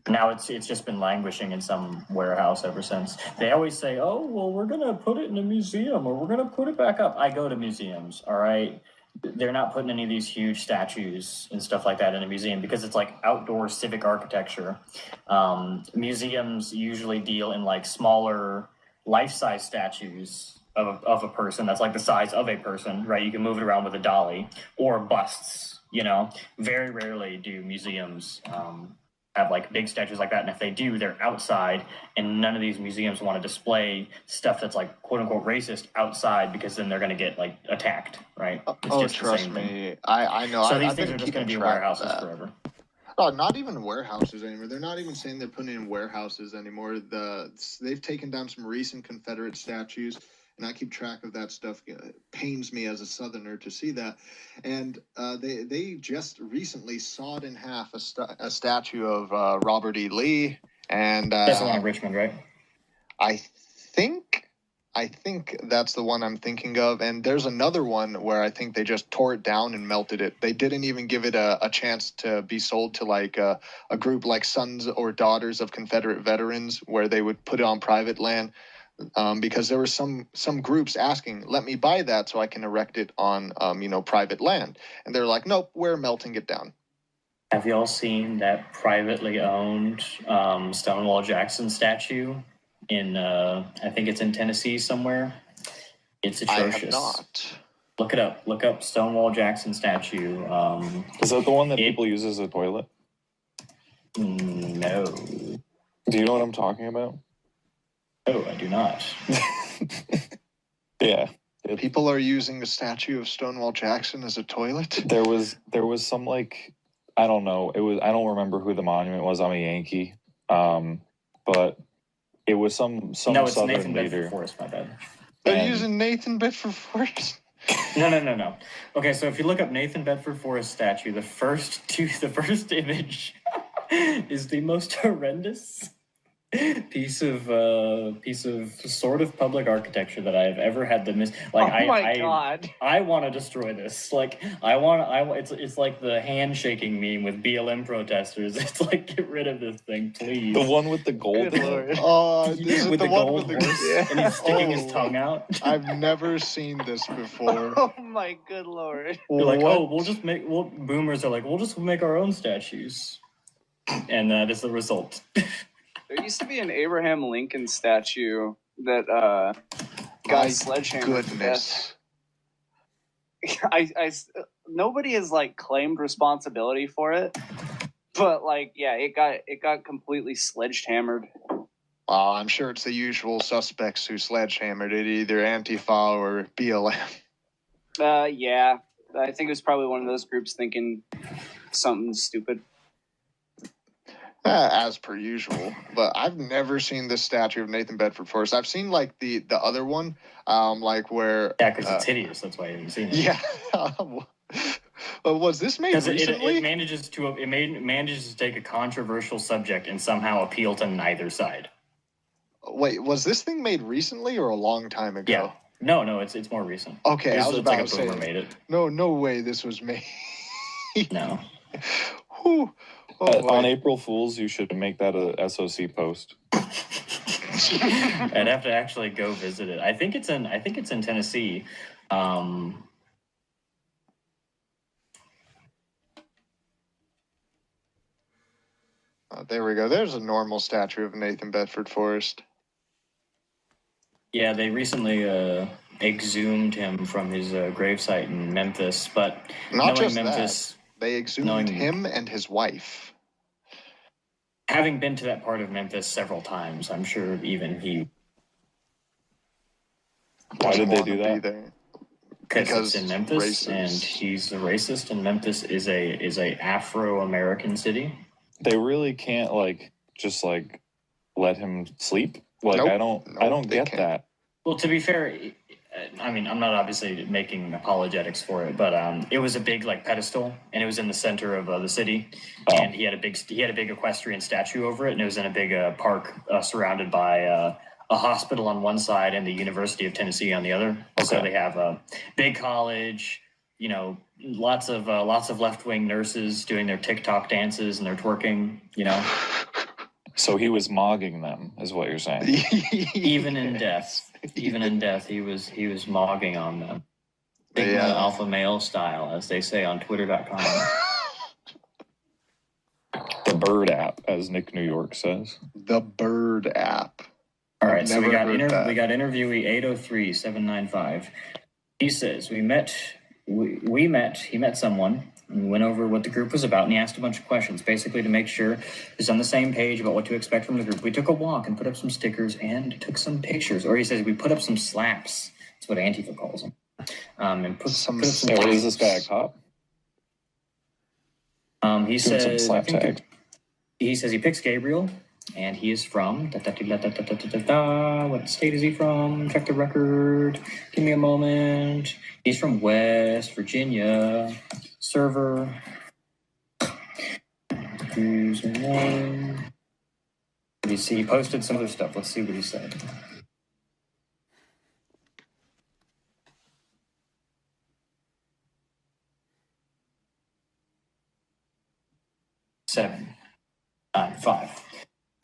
[SPEAKER 6] Now it's just been languishing in some warehouse ever since. They always say, "Oh, well, we're gonna put it in a museum, or we're gonna put it back up." I go to museums, all right. They're not putting any of these huge statues and stuff like that in a museum because it's outdoor civic architecture. Museums usually deal in smaller life-size statues of a person that's the size of a person, right? You can move it around with a dolly, or busts. Very rarely do museums have big statues like that, and if they do, they're outside, and none of these museums want to display stuff that's quote unquote racist outside, because then they're going to get attacked, right? It's
[SPEAKER 7] trust me, I know.
[SPEAKER 6] So these things are just going to be warehouses forever.
[SPEAKER 7] Oh, not even warehouses anymore. They're not even saying they're putting in warehouses anymore. They've taken down some recent Confederate statues, and I keep track of that stuff. It pains me as a Southerner to see that. And they just recently sawed in half a statue of Robert E. Lee. And
[SPEAKER 6] That's the one in Richmond, right?
[SPEAKER 7] I think that's the one I'm thinking of. And there's another one where I think they just tore it down and melted it. They didn't even give it a chance to be sold to like a group like Sons or Daughters of Confederate Veterans, where they would put it on private land. Because there were some groups asking, let me buy that so I can erect it on, private land. And they're like, nope, we're melting it down.
[SPEAKER 6] Have y'all seen that privately owned Stonewall Jackson statue in, I think it's in Tennessee somewhere? It's atrocious.
[SPEAKER 7] I have not.
[SPEAKER 6] Look it up. Look up Stonewall Jackson statue.
[SPEAKER 8] Is that the one that people use as a toilet?
[SPEAKER 6] No.
[SPEAKER 8] Do you know what I'm talking about?
[SPEAKER 6] No, I do not.
[SPEAKER 8] Yeah.
[SPEAKER 7] People are using the statue of Stonewall Jackson as a toilet?
[SPEAKER 8] There was some like, I don't know. I don't remember who the monument was. I'm a Yankee. But it was some
[SPEAKER 6] No, it's
[SPEAKER 8] Southern
[SPEAKER 6] Nathan
[SPEAKER 8] leader.
[SPEAKER 6] Bedford Forrest, my bad.
[SPEAKER 7] They're using Nathan Bedford Forrest?
[SPEAKER 6] No. Okay, so if you look up Nathan Bedford Forrest statue, the first image is the most horrendous piece of sort of public architecture that I have ever had the
[SPEAKER 3] God.
[SPEAKER 6] I want to destroy this. Like it's like the handshaking meme with BLM protesters. It's like, get rid of this thing, please.
[SPEAKER 8] The one with the gold.
[SPEAKER 3] Good Lord.
[SPEAKER 7] Oh,
[SPEAKER 6] With the gold horse, and he's sticking his tongue out.
[SPEAKER 7] I've never seen this before.
[SPEAKER 3] Oh my good Lord.
[SPEAKER 6] They're like,
[SPEAKER 7] What?
[SPEAKER 6] boomers are like, we'll just make our own statues. And that is the result.
[SPEAKER 3] There used to be an Abraham Lincoln statue that
[SPEAKER 7] My
[SPEAKER 3] got sledgehammered.
[SPEAKER 7] goodness.
[SPEAKER 3] Nobody has like claimed responsibility for it, but like, yeah, it got completely sledgehammered.
[SPEAKER 7] I'm sure it's the usual suspects who sledgehammered it, either Antifa or BLM.
[SPEAKER 3] Yeah, I think it was probably one of those groups thinking something stupid.
[SPEAKER 7] As per usual, but I've never seen this statue of Nathan Bedford Forrest. I've seen like the other one, like where
[SPEAKER 6] Yeah, because it's hideous. That's why you haven't seen it.
[SPEAKER 7] yeah. Was this made
[SPEAKER 6] Because
[SPEAKER 7] recently?
[SPEAKER 6] it manages to take a controversial subject and somehow appeal to neither side.
[SPEAKER 7] Wait, was this thing made recently or a long time ago?
[SPEAKER 6] Yeah. No, it's more recent.
[SPEAKER 7] Okay, I was
[SPEAKER 6] It's
[SPEAKER 7] about
[SPEAKER 6] like
[SPEAKER 7] to
[SPEAKER 6] a boomer
[SPEAKER 7] say.
[SPEAKER 6] made it.
[SPEAKER 7] No way this was made.
[SPEAKER 6] No.
[SPEAKER 7] Whew. Oh,
[SPEAKER 8] On
[SPEAKER 7] boy.
[SPEAKER 8] April Fools, you should make that a SOC post.
[SPEAKER 6] I'd have to actually go visit it. I think it's in Tennessee.
[SPEAKER 7] There we go. There's a normal statue of Nathan Bedford Forrest.
[SPEAKER 6] Yeah, they recently exhumed him from his gravesite in Memphis, but
[SPEAKER 7] Not
[SPEAKER 6] knowing
[SPEAKER 7] just
[SPEAKER 6] Memphis,
[SPEAKER 7] that, they exhumed
[SPEAKER 6] knowing-
[SPEAKER 7] him and his wife.
[SPEAKER 6] having been to that part of Memphis several times, I'm sure even he,
[SPEAKER 8] Why did they
[SPEAKER 7] Doesn't
[SPEAKER 8] do
[SPEAKER 7] wanna be
[SPEAKER 8] that?
[SPEAKER 7] there.
[SPEAKER 6] because it's in Memphis,
[SPEAKER 7] racist.
[SPEAKER 6] and he's a racist, and Memphis is a Afro-American city.
[SPEAKER 8] They really can't just let him sleep. Like
[SPEAKER 7] Nope.
[SPEAKER 8] I don't
[SPEAKER 7] They
[SPEAKER 8] get
[SPEAKER 7] can't.
[SPEAKER 8] that.
[SPEAKER 6] Well, to be fair, I mean, I'm not obviously making apologetics for it, but it was a big pedestal, and it was in the center of the city,
[SPEAKER 8] Oh.
[SPEAKER 6] and he had a big equestrian statue over it, and it was in a big park surrounded by a hospital on one side and the University of Tennessee on the other. So
[SPEAKER 8] Okay.
[SPEAKER 6] they have a big college, lots of left-wing nurses doing their TikTok dances and their twerking,
[SPEAKER 8] So he was mogging them, is what you're saying.
[SPEAKER 6] even in death, he was mogging on them. Big
[SPEAKER 7] Yeah.
[SPEAKER 6] alpha male style, as they say on twitter.com.
[SPEAKER 8] The Bird app, as Nick New York says.
[SPEAKER 7] The Bird app.
[SPEAKER 6] All right,
[SPEAKER 7] I've
[SPEAKER 6] so we
[SPEAKER 7] never
[SPEAKER 6] got
[SPEAKER 7] heard that.
[SPEAKER 6] we got interviewee 803795. He says he met someone, and we went over what the group was about, and he asked a bunch of questions, basically to make sure he's on the same page about what to expect from the group. We took a walk and put up some stickers and took some pictures, or he says we put up some slaps. That's what Antifa calls them. And put up some
[SPEAKER 8] So what is this guy, a cop?
[SPEAKER 6] He
[SPEAKER 8] Doing some
[SPEAKER 6] says
[SPEAKER 8] slap tag.
[SPEAKER 6] he says he picks Gabriel. and he is from what state is he from? Check the record. Give me a moment. He's from West Virginia. Server. Username. What did he see? He posted some other stuff. Let's see what he said. Seven, 9, 5.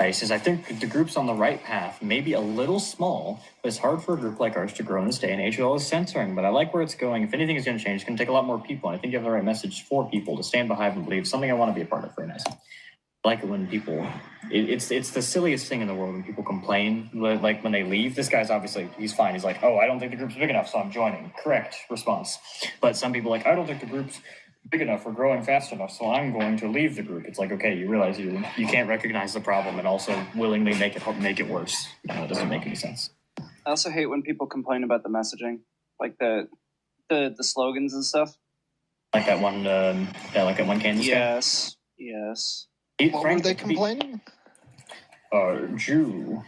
[SPEAKER 6] He says, I think the group's on the right path, maybe a little small, but it's hard for a group like ours to grow in this day and age with all this censoring, but I like where it's going. If anything is going to change, it's going to take a lot more people, and I think you have the right message for people to stand behind and believe. Something I want to be a part of. Very nice. I like it when people, it's the silliest thing in the world when people complain, like when they leave. This guy's obviously, he's fine. He's like, oh, I don't think the group's big enough, so I'm joining. Correct response. But some people are like, I don't think the group's big enough or growing fast enough, so I'm going to leave the group. It's like, okay, you realize you can't recognize the problem and also willingly make it worse. It doesn't make any sense.
[SPEAKER 3] I also hate when people complain about the messaging, like the slogans and stuff.
[SPEAKER 6] Like that one Kansas guy?
[SPEAKER 3] Yes.
[SPEAKER 7] What were they complaining?
[SPEAKER 6] Jew.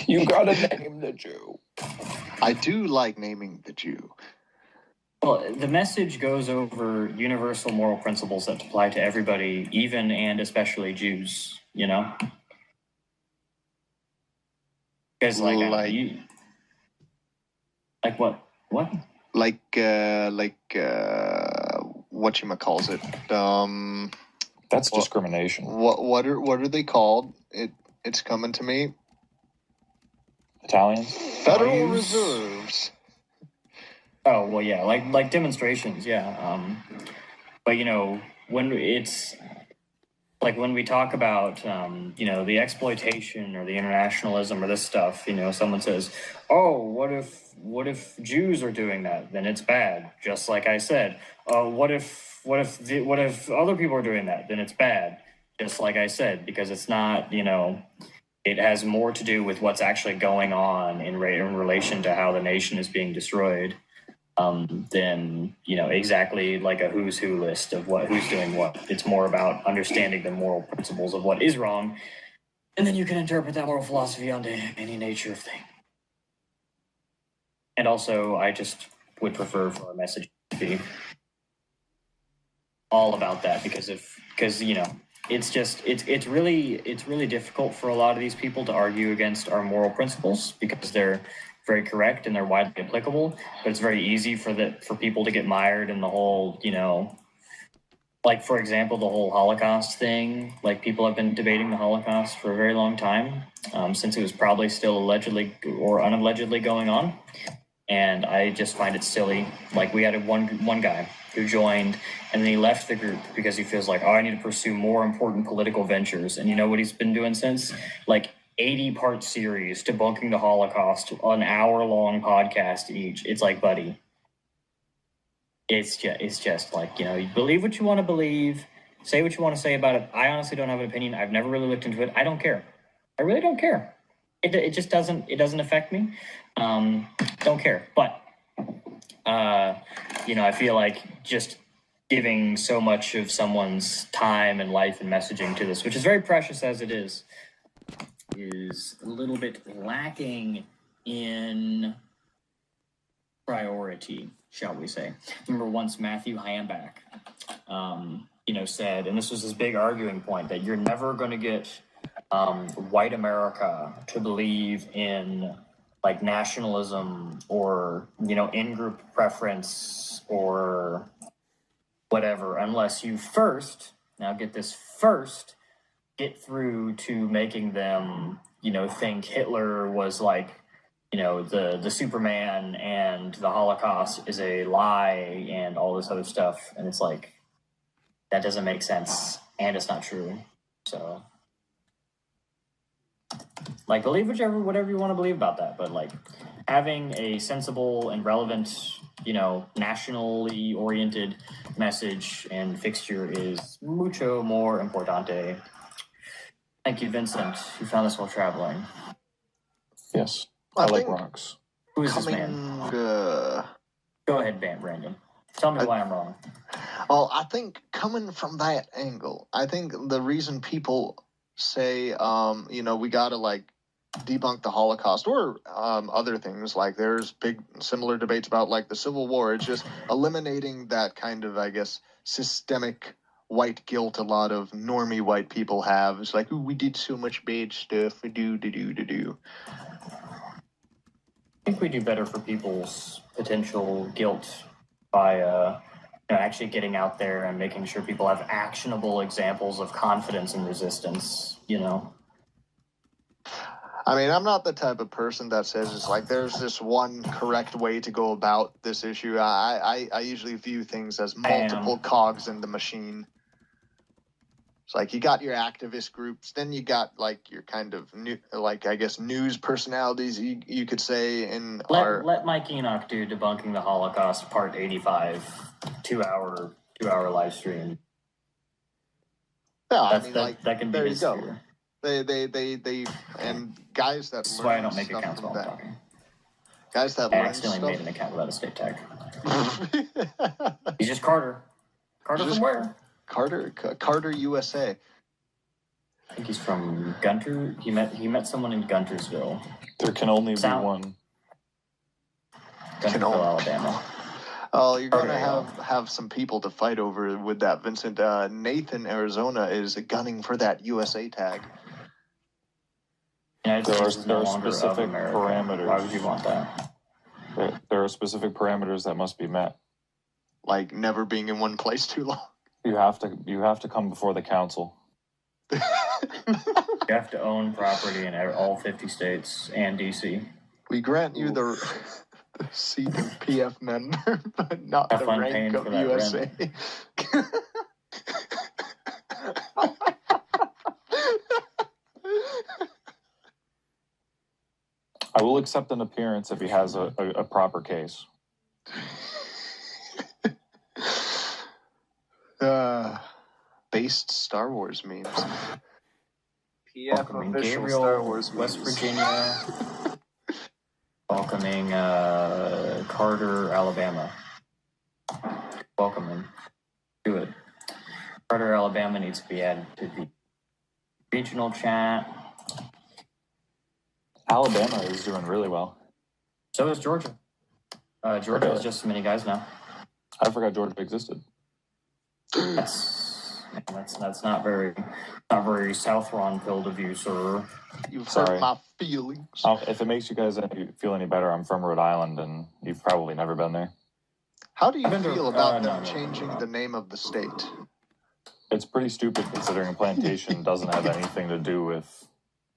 [SPEAKER 8] You gotta name the Jew.
[SPEAKER 7] I do like naming the Jew.
[SPEAKER 6] Well, the message goes over universal moral principles that apply to everybody, even and especially Jews, you know? Because, like what? What?
[SPEAKER 7] Whatchamacallit?
[SPEAKER 8] That's discrimination.
[SPEAKER 7] What are they called? It's coming to me.
[SPEAKER 8] Italians?
[SPEAKER 7] Federal Reserves.
[SPEAKER 6] Oh, well, yeah, like demonstrations, yeah. But, you know, when it's like when we talk about, you know, the exploitation or the internationalism or this stuff, you know, someone says, oh, what if Jews are doing that? Then it's bad. Just like I said, what if other people are doing that? Then it's bad. Just like I said, because it's not, you know, it has more to do with what's actually going on in relation to how the nation is being destroyed. Than, you know, exactly like a who's who list of who's doing what. It's more about understanding the moral principles of what is wrong, and then you can interpret that moral philosophy onto any nature of thing. And also, I just would prefer for our message to be all about that, because you know, it's really difficult for a lot of these people to argue against our moral principles because they're very correct and they're widely applicable, but it's very easy for people to get mired in the whole, you know, like, for example, the whole Holocaust thing. Like, people have been debating the Holocaust for a very long time, since it was probably still allegedly or unallegedly going on. And I just find it silly. Like, we had one guy who joined and then he left the group because he feels like, oh, I need to pursue more important political ventures. And you know what he's been doing since? Like, 80-part series debunking the Holocaust, an hour-long podcast each. It's like, buddy, it's just like, you know, you believe what you want to believe, say what you want to say about it. I honestly don't have an opinion. I've never really looked into it. I don't care. I really don't care. It just doesn't affect me. Don't care. But you know, I feel like just giving so much of someone's time and life and messaging to this, which is very precious as it is a little bit lacking in priority, shall we say. Remember once Matthew Hambach, you know, said, and this was his big arguing point, that you're never going to get white America to believe in like nationalism or, you know, in-group preference or whatever, unless you first, now get this, get through to making them, you know, think Hitler was like, you know, the Superman and the Holocaust is a lie and all this other stuff. And it's like, that doesn't make sense and it's not true. So, like, believe whatever you want to believe about that, but like having a sensible and relevant, you know, nationally oriented message and fixture is mucho more importante. Thank you, Vincent. You found this while traveling.
[SPEAKER 8] Yes, I like rocks.
[SPEAKER 6] Who is this man? Go ahead, Brandon. Tell me why I'm wrong.
[SPEAKER 7] Well, I think coming from that angle, I think the reason people say, we got to like debunk the Holocaust or other things. Like there's big similar debates about like the Civil War. It's just eliminating that kind of, I guess, systemic white guilt a lot of normie white people have. It's like, ooh, we did so much bad stuff. We do.
[SPEAKER 6] I think we do better for people's potential guilt by actually getting out there and making sure people have actionable examples of confidence and resistance,
[SPEAKER 7] I mean, I'm not the type of person that says it's like there's this one correct way to go about this issue. I usually view things as multiple cogs in the machine. It's like you got your activist groups, then you got like your kind of news personalities. You could say
[SPEAKER 6] let Mike Enoch do Debunking the Holocaust Part 85, 2-hour live stream.
[SPEAKER 7] Yeah,
[SPEAKER 6] that can be
[SPEAKER 7] there
[SPEAKER 6] his
[SPEAKER 7] you go.
[SPEAKER 6] sphere.
[SPEAKER 7] They and guys that
[SPEAKER 6] That's
[SPEAKER 7] learn
[SPEAKER 6] why I don't make
[SPEAKER 7] stuff
[SPEAKER 6] accounts
[SPEAKER 7] from
[SPEAKER 6] while I'm
[SPEAKER 7] that.
[SPEAKER 6] talking.
[SPEAKER 7] Guys that
[SPEAKER 6] I
[SPEAKER 7] learn
[SPEAKER 6] accidentally
[SPEAKER 7] stuff.
[SPEAKER 6] made an account without a state tag. He's just Carter. Carter
[SPEAKER 7] Just
[SPEAKER 6] from where?
[SPEAKER 7] Carter, USA.
[SPEAKER 6] I think he's from Gunter. He met someone in Guntersville,
[SPEAKER 8] There can only be one.
[SPEAKER 6] Guntersville, Alabama.
[SPEAKER 7] Oh, you're gonna have some people to fight over with that, Vincent. Nathan, Arizona, is gunning for that USA tag.
[SPEAKER 8] There are specific parameters.
[SPEAKER 6] Why would you want that?
[SPEAKER 8] There are specific parameters that must be met.
[SPEAKER 7] Like never being in one place too long.
[SPEAKER 8] You have to come before the council.
[SPEAKER 6] You have to own property in all 50 states and DC.
[SPEAKER 7] We grant you the seat of PF member, but not
[SPEAKER 6] Have
[SPEAKER 7] the
[SPEAKER 6] fun
[SPEAKER 7] rank
[SPEAKER 6] paying
[SPEAKER 7] of
[SPEAKER 6] for that
[SPEAKER 7] USA.
[SPEAKER 8] I will accept an appearance if he has a proper case.
[SPEAKER 7] Based Star Wars memes.
[SPEAKER 3] PF
[SPEAKER 6] Welcoming
[SPEAKER 3] official
[SPEAKER 6] Gabriel,
[SPEAKER 3] Star Wars
[SPEAKER 6] West
[SPEAKER 3] memes.
[SPEAKER 6] Virginia. Welcoming Carter, Alabama. Welcoming. Do it. Carter, Alabama needs to be added to the regional chat.
[SPEAKER 8] Alabama is doing really well.
[SPEAKER 6] So is Georgia. Georgia has just as many guys now.
[SPEAKER 8] I forgot Georgia existed.
[SPEAKER 6] That's not very South Ron pilled of you, sir.
[SPEAKER 7] You've
[SPEAKER 8] Sorry.
[SPEAKER 7] hurt my feelings.
[SPEAKER 8] If it makes you guys feel any better, I'm from Rhode Island, and you've probably never been there.
[SPEAKER 7] How do you
[SPEAKER 6] I've been to-
[SPEAKER 7] feel about
[SPEAKER 6] no,
[SPEAKER 7] them
[SPEAKER 6] no,
[SPEAKER 7] changing
[SPEAKER 6] no.
[SPEAKER 7] the name of the state?
[SPEAKER 8] It's pretty stupid considering plantation doesn't have anything to do with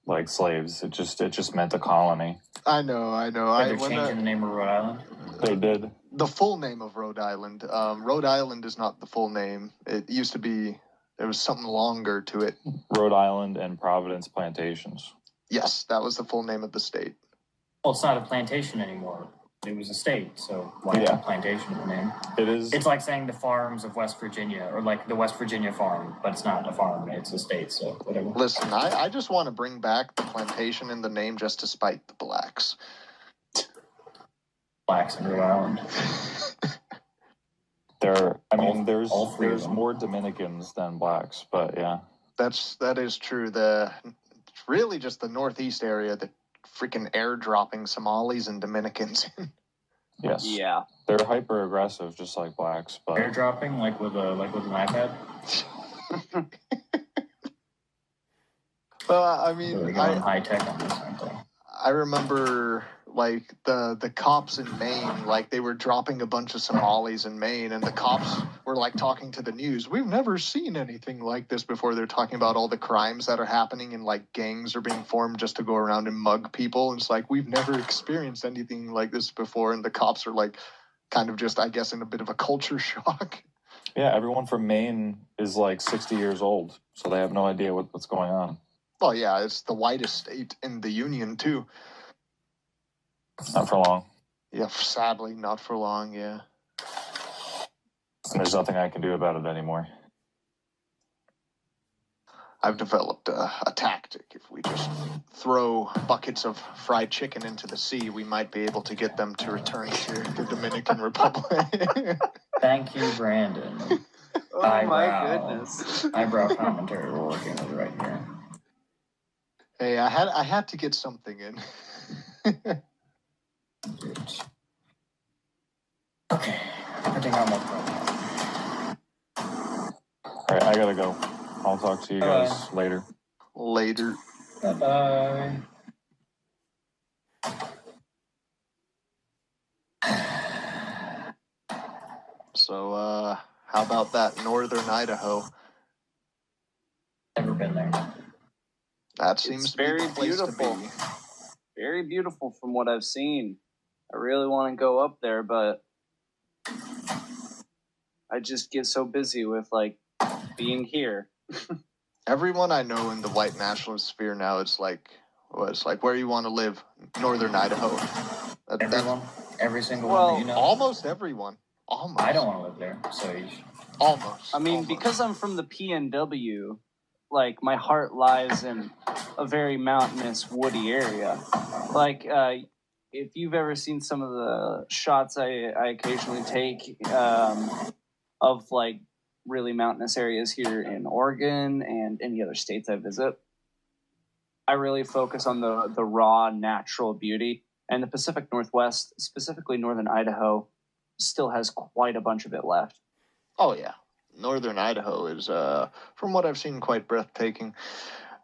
[SPEAKER 8] like slaves. It just meant a colony.
[SPEAKER 7] I know.
[SPEAKER 6] They're changing the name of Rhode Island.
[SPEAKER 8] They did.
[SPEAKER 7] The full name of Rhode Island. Rhode Island is not the full name. It used to be. There was something longer to it.
[SPEAKER 8] Rhode Island and Providence Plantations.
[SPEAKER 7] Yes, that was the full name of the state.
[SPEAKER 6] Well, it's not a plantation anymore. It was a state, so why not plantation in the name?
[SPEAKER 8] It is.
[SPEAKER 6] It's like saying the farms of West Virginia, or like the West Virginia farm, but it's not a farm, it's a state, so whatever.
[SPEAKER 7] Listen, I just want to bring back the plantation in the name just to spite the blacks.
[SPEAKER 6] Blacks in Rhode Island.
[SPEAKER 8] There's more Dominicans than blacks, but yeah.
[SPEAKER 7] That is true. It's really just the northeast area that freaking airdropping Somalis and Dominicans in.
[SPEAKER 8] Yes.
[SPEAKER 3] Yeah.
[SPEAKER 8] They're hyper aggressive, just like blacks, but
[SPEAKER 6] Airdropping, like with an iPad?
[SPEAKER 7] I mean,
[SPEAKER 6] Really going high tech on this, aren't they?
[SPEAKER 7] I remember like the cops in Maine, like they were dropping a bunch of Somalis in Maine, and the cops were like talking to the news. We've never seen anything like this before. They're talking about all the crimes that are happening, and like gangs are being formed just to go around and mug people. And it's like we've never experienced anything like this before, and the cops are like kind of just, I guess, in a bit of a culture shock.
[SPEAKER 8] yeah, everyone from Maine is like 60 years old, so they have no idea what's going on.
[SPEAKER 7] Well, yeah, it's the whitest state in the union too.
[SPEAKER 8] Not for long.
[SPEAKER 7] Yeah, sadly, not for long. Yeah.
[SPEAKER 8] And there's nothing I can do about it anymore.
[SPEAKER 7] I've developed a tactic. If we just throw buckets of fried chicken into the sea, we might be able to get them to return to the Dominican Republic.
[SPEAKER 6] Thank you, Brandon.
[SPEAKER 3] Oh my goodness.
[SPEAKER 6] Eyebrow commentary we're working with right here.
[SPEAKER 7] Hey, I had to get something in.
[SPEAKER 6] Okay, I think I'm up.
[SPEAKER 8] All right, I gotta go. I'll talk to you guys later.
[SPEAKER 7] Later.
[SPEAKER 6] Bye-bye.
[SPEAKER 7] So, how about that northern Idaho?
[SPEAKER 6] Never been there.
[SPEAKER 7] That seems
[SPEAKER 3] It's
[SPEAKER 7] to be
[SPEAKER 3] very
[SPEAKER 7] the place
[SPEAKER 3] beautiful.
[SPEAKER 7] to be.
[SPEAKER 3] Very beautiful from what I've seen. I really want to go up there, but I just get so busy with like being here.
[SPEAKER 7] Everyone I know in the white nationalist sphere now, it's like where you want to live, northern Idaho.
[SPEAKER 6] Everyone, every single
[SPEAKER 3] Well,
[SPEAKER 6] one that you know.
[SPEAKER 7] Almost everyone. Almost.
[SPEAKER 6] I don't want to live there, so you should.
[SPEAKER 7] Almost.
[SPEAKER 3] I mean,
[SPEAKER 7] almost.
[SPEAKER 3] because I'm from the PNW, like my heart lies in a very mountainous, woody area. Like, if you've ever seen some of the shots I occasionally take of like really mountainous areas here in Oregon and any other states I visit, I really focus on the raw natural beauty. And the Pacific Northwest, specifically northern Idaho, still has quite a bunch of it left.
[SPEAKER 7] Oh yeah, northern Idaho is, from what I've seen, quite breathtaking.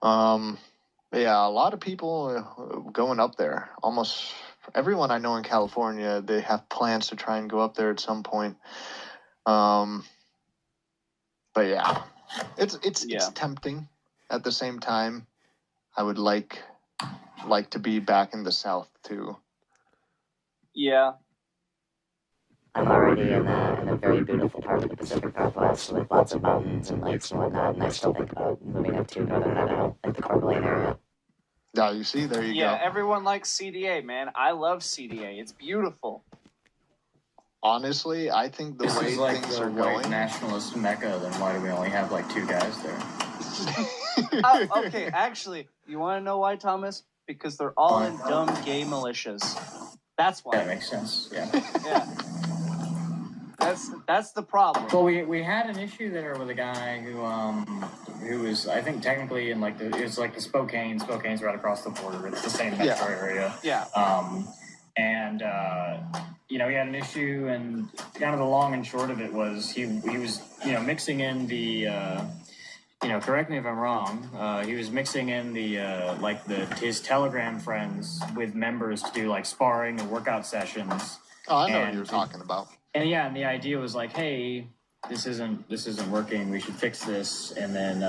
[SPEAKER 7] Yeah, a lot of people going up there. Almost everyone I know in California, they have plans to try and go up there at some point. But yeah, it's tempting. At the same time, I would like to be back in the South too.
[SPEAKER 3] Yeah.
[SPEAKER 4] I'm already in a very beautiful part of the Pacific Northwest with lots of mountains and lakes and whatnot, and I still think about moving up to northern Idaho, like the Coeur d'Alene area.
[SPEAKER 7] Yeah, you see, there you go.
[SPEAKER 3] Yeah, everyone likes CDA, man. I love CDA. It's beautiful.
[SPEAKER 7] Honestly, I think the
[SPEAKER 6] This
[SPEAKER 7] way
[SPEAKER 6] is like
[SPEAKER 7] things
[SPEAKER 6] the
[SPEAKER 7] are
[SPEAKER 6] white
[SPEAKER 7] going.
[SPEAKER 6] nationalist mecca. Then why do we only have like 2 guys there?
[SPEAKER 3] Okay, actually, you want to know why, Thomas? Because they're all in dumb gay militias. That's why.
[SPEAKER 6] That makes sense. Yeah.
[SPEAKER 3] Yeah. That's the problem.
[SPEAKER 6] Well, we had an issue there with a guy who was, I think, technically in like it's like the Spokane's right across the border. It's the same metro area.
[SPEAKER 3] Yeah.
[SPEAKER 6] And he had an issue, and kind of the long and short of it was he was mixing in the correct me if I'm wrong. He was mixing in the his Telegram friends with members to do like sparring and workout sessions.
[SPEAKER 7] Oh, I know what you were talking about.
[SPEAKER 6] And yeah, and the idea was like, hey, this isn't working. We should fix this. And then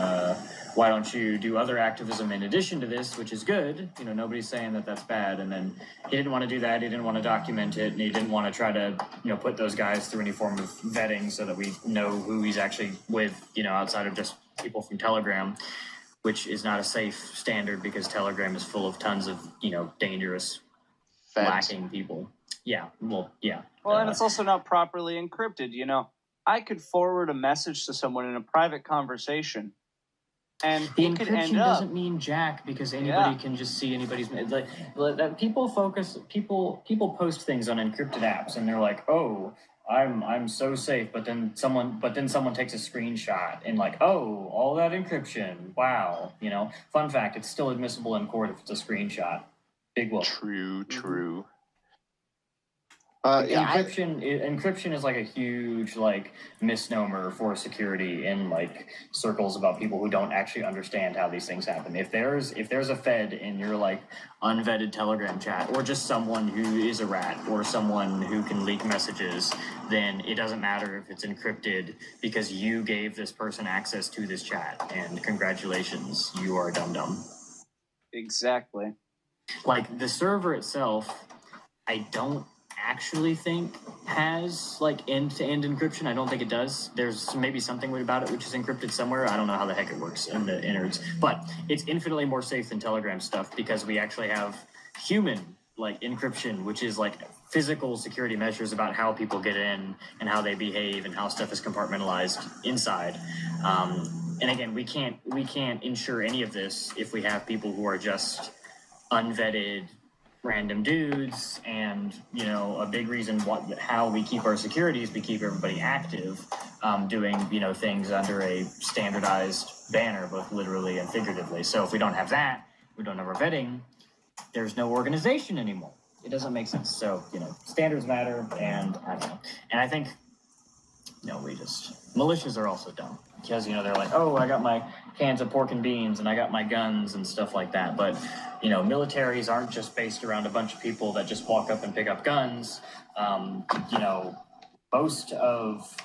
[SPEAKER 6] why don't you do other activism in addition to this, which is good. Nobody's saying that that's bad. And then he didn't want to do that. He didn't want to document it, and he didn't want to try to put those guys through any form of vetting so that we know who he's actually with. Outside of just people from Telegram, which is not a safe standard because Telegram is full of tons of dangerous, lacking people. Yeah, well, yeah.
[SPEAKER 3] Well, and it's also not properly encrypted. I could forward a message to someone in a private conversation, and
[SPEAKER 6] the
[SPEAKER 3] it could
[SPEAKER 6] encryption
[SPEAKER 3] end up.
[SPEAKER 6] doesn't mean jack because anybody can just see anybody's. People post things on encrypted apps, and they're like, "Oh, I'm so safe," but then someone takes a screenshot and like, "Oh, all that encryption, wow." Fun fact: it's still admissible in court if it's a screenshot. Big whoop.
[SPEAKER 7] True.
[SPEAKER 6] Encryption is like a huge misnomer for security in circles about people who don't actually understand how these things happen. If there's a Fed in your unvetted Telegram chat, or just someone who is a rat, or someone who can leak messages, then it doesn't matter if it's encrypted because you gave this person access to this chat, and congratulations, you are dumb.
[SPEAKER 3] Exactly.
[SPEAKER 6] The server itself, I don't actually think has end-to-end encryption. I don't think it does. There's maybe something about it which is encrypted somewhere. I don't know how the heck it works in the innards, but it's infinitely more safe than Telegram stuff because we actually have human encryption, which is physical security measures about how people get in and how they behave and how stuff is compartmentalized inside. And again, we can't ensure any of this if we have people who are just unvetted random dudes, and a big reason how we keep our security is we keep everybody active, doing things under a standardized banner, both literally and figuratively. So if we don't have that, we don't have our vetting, there's no organization anymore. It doesn't make sense. So, standards matter, and I don't know. And I think, militias are also dumb. Because, they're like, oh, I got my cans of pork and beans, and I got my guns and stuff like that. But, militaries aren't just based around a bunch of people that just walk up and pick up guns. Most of,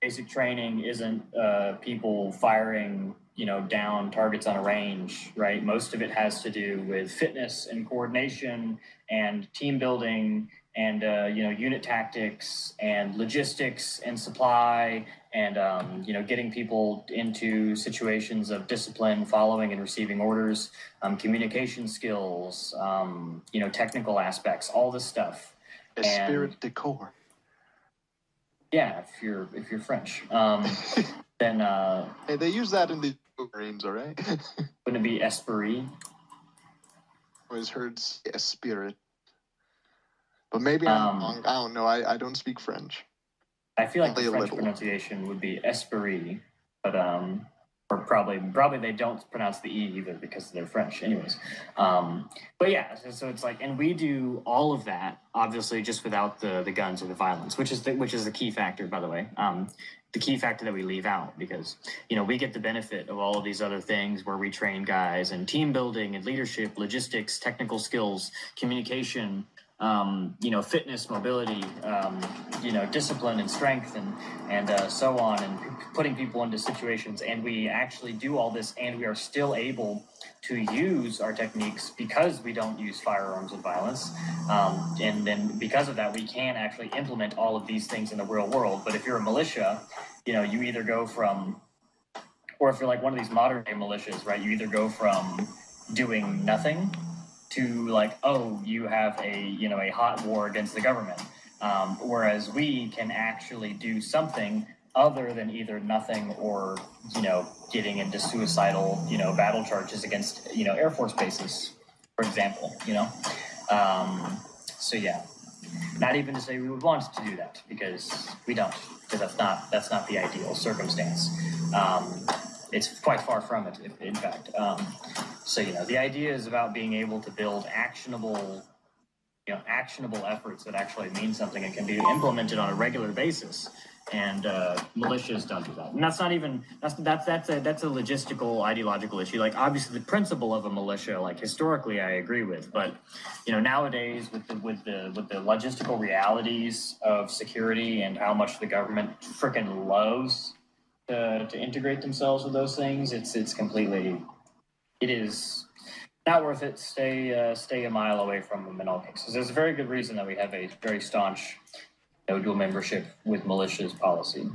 [SPEAKER 6] basic training isn't people firing down targets on a range, right? Most of it has to do with fitness and coordination and team building and unit tactics and logistics and supply and getting people into situations of discipline, following and receiving orders, communication skills, technical aspects, all this stuff.
[SPEAKER 7] Esprit de corps.
[SPEAKER 6] Yeah, if you're French, then
[SPEAKER 7] hey, they use that in the Marines, all right?
[SPEAKER 6] Wouldn't it be esprit?
[SPEAKER 7] Always heard spirit, but maybe I'm wrong. I don't know. I don't speak French.
[SPEAKER 6] I feel like the
[SPEAKER 7] Only a
[SPEAKER 6] French
[SPEAKER 7] little.
[SPEAKER 6] pronunciation would be esprit, but or probably they don't pronounce the e either because they're French, anyways. But yeah, so it's like, and we do all of that obviously just without the guns or the violence, which is the key factor, by the way. The key factor that we leave out, because we get the benefit of all of these other things where we train guys in team building and leadership, logistics, technical skills, communication, fitness, mobility, discipline and strength and so on, and putting people into situations. And we actually do all this, and we are still able to use our techniques because we don't use firearms and violence. And then because of that, we can actually implement all of these things in the real world. But if you're a militia, you either go from, or if you're like one of these modern day militias, right, you either go from doing nothing to like, oh, you have a hot war against the government. Whereas we can actually do something other than either nothing or, getting into suicidal, battle charges against, Air Force bases, for example, So yeah, not even to say we would want to do that, because we don't, because that's not the ideal circumstance. It's quite far from it, in fact. So, the idea is about being able to build actionable efforts that actually mean something and can be implemented on a regular basis. And militias don't do that. And that's not even that's a logistical, ideological issue. Like, obviously the principle of a militia, like historically, I agree with, but nowadays with the logistical realities of security and how much the government freaking loves to integrate themselves with those things, it is not worth it. Stay a mile away from them in all cases. There's a very good reason that we have a very staunch dual membership with militias policy.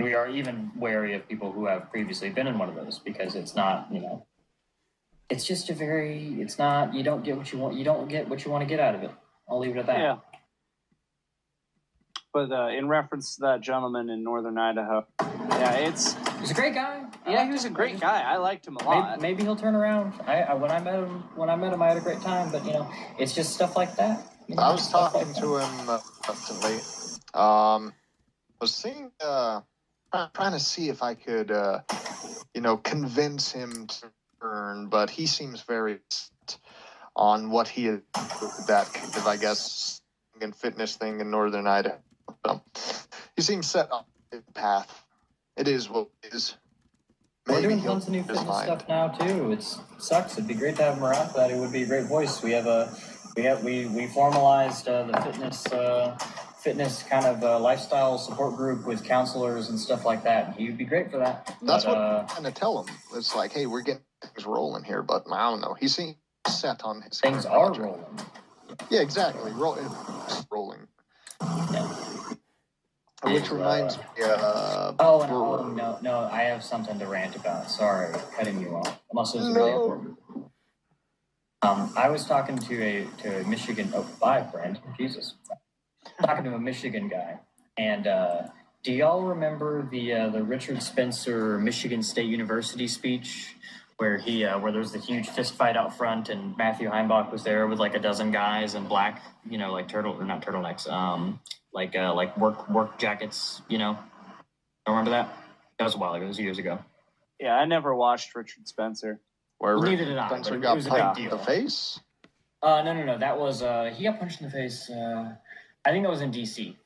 [SPEAKER 6] We are even wary of people who have previously been in one of those, because it's not, it's just you don't get what you want. You don't get what you want to get out of it. I'll leave it at that.
[SPEAKER 3] Yeah. But in reference to that gentleman in northern Idaho, yeah,
[SPEAKER 6] he's a great guy.
[SPEAKER 3] Yeah, he was a great guy. I liked him a lot.
[SPEAKER 6] Maybe he'll turn around. When I met him, I had a great time. But it's just stuff like that.
[SPEAKER 7] I was talking to him recently. I was seeing, trying to see if I could, convince him to turn, but he seems very set on what he is, that kind of, I guess, and fitness thing in northern Idaho. So he seems set on the path. It is what it is.
[SPEAKER 6] We're doing tons of new fitness stuff now too. It sucks. It'd be great to have him around for that. It would be a great voice. We formalized the fitness kind of lifestyle support group with counselors and stuff like that. He would be great for that.
[SPEAKER 7] That's what I'm trying to tell him. It's like, hey, we're getting things rolling here, but I don't know. He seems set on his
[SPEAKER 6] things are rolling.
[SPEAKER 7] Yeah, exactly. Rolling.
[SPEAKER 6] Yeah.
[SPEAKER 7] Which reminds me.
[SPEAKER 6] No, I have something to rant about. Sorry, cutting you off. Unless it's really important. I was talking to a Michigan. Oh, bye, friend. Jesus. Talking to a Michigan guy, and do y'all remember the Richard Spencer Michigan State University speech where where there was the huge fist fight out front, and Matthew Heimbach was there with like a dozen guys in black, like not turtlenecks, like work jackets, Don't remember that? That was a while ago. It was years ago.
[SPEAKER 3] Yeah, I never watched Richard Spencer.
[SPEAKER 7] Where
[SPEAKER 6] Neither did I,
[SPEAKER 7] Spencer
[SPEAKER 6] but it
[SPEAKER 7] got
[SPEAKER 6] was a
[SPEAKER 7] punched
[SPEAKER 6] big
[SPEAKER 7] in
[SPEAKER 6] deal.
[SPEAKER 7] the face?
[SPEAKER 6] No. That was he got punched in the face. I think that was in D.C.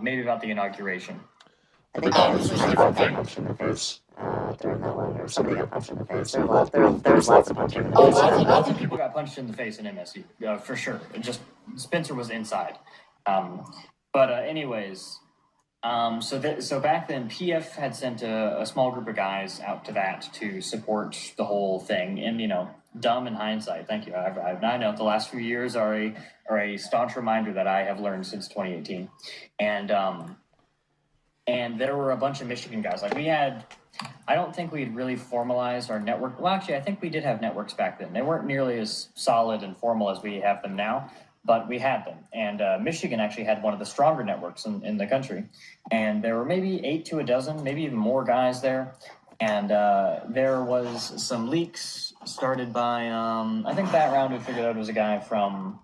[SPEAKER 6] Maybe about the inauguration.
[SPEAKER 4] I think that was just got punched in the face during that one, or somebody got punched in the face. There was lots of punching in the face.
[SPEAKER 6] Lots of people got punched in the face in MSU, for sure. Just Spencer was inside. Anyways, so back then, PF had sent a small group of guys out to that to support the whole thing, and dumb in hindsight. Thank you. I know the last few years are a staunch reminder that I have learned since 2018, and there were a bunch of Michigan guys. Like we had, I don't think we had really formalized our network. Well, actually, I think we did have networks back then. They weren't nearly as solid and formal as we have them now, but we had them. And Michigan actually had one of the stronger networks in the country. And there were maybe 8 to a dozen, maybe even more guys there. And there was some leaks started by, I think that round we figured out it was a guy from,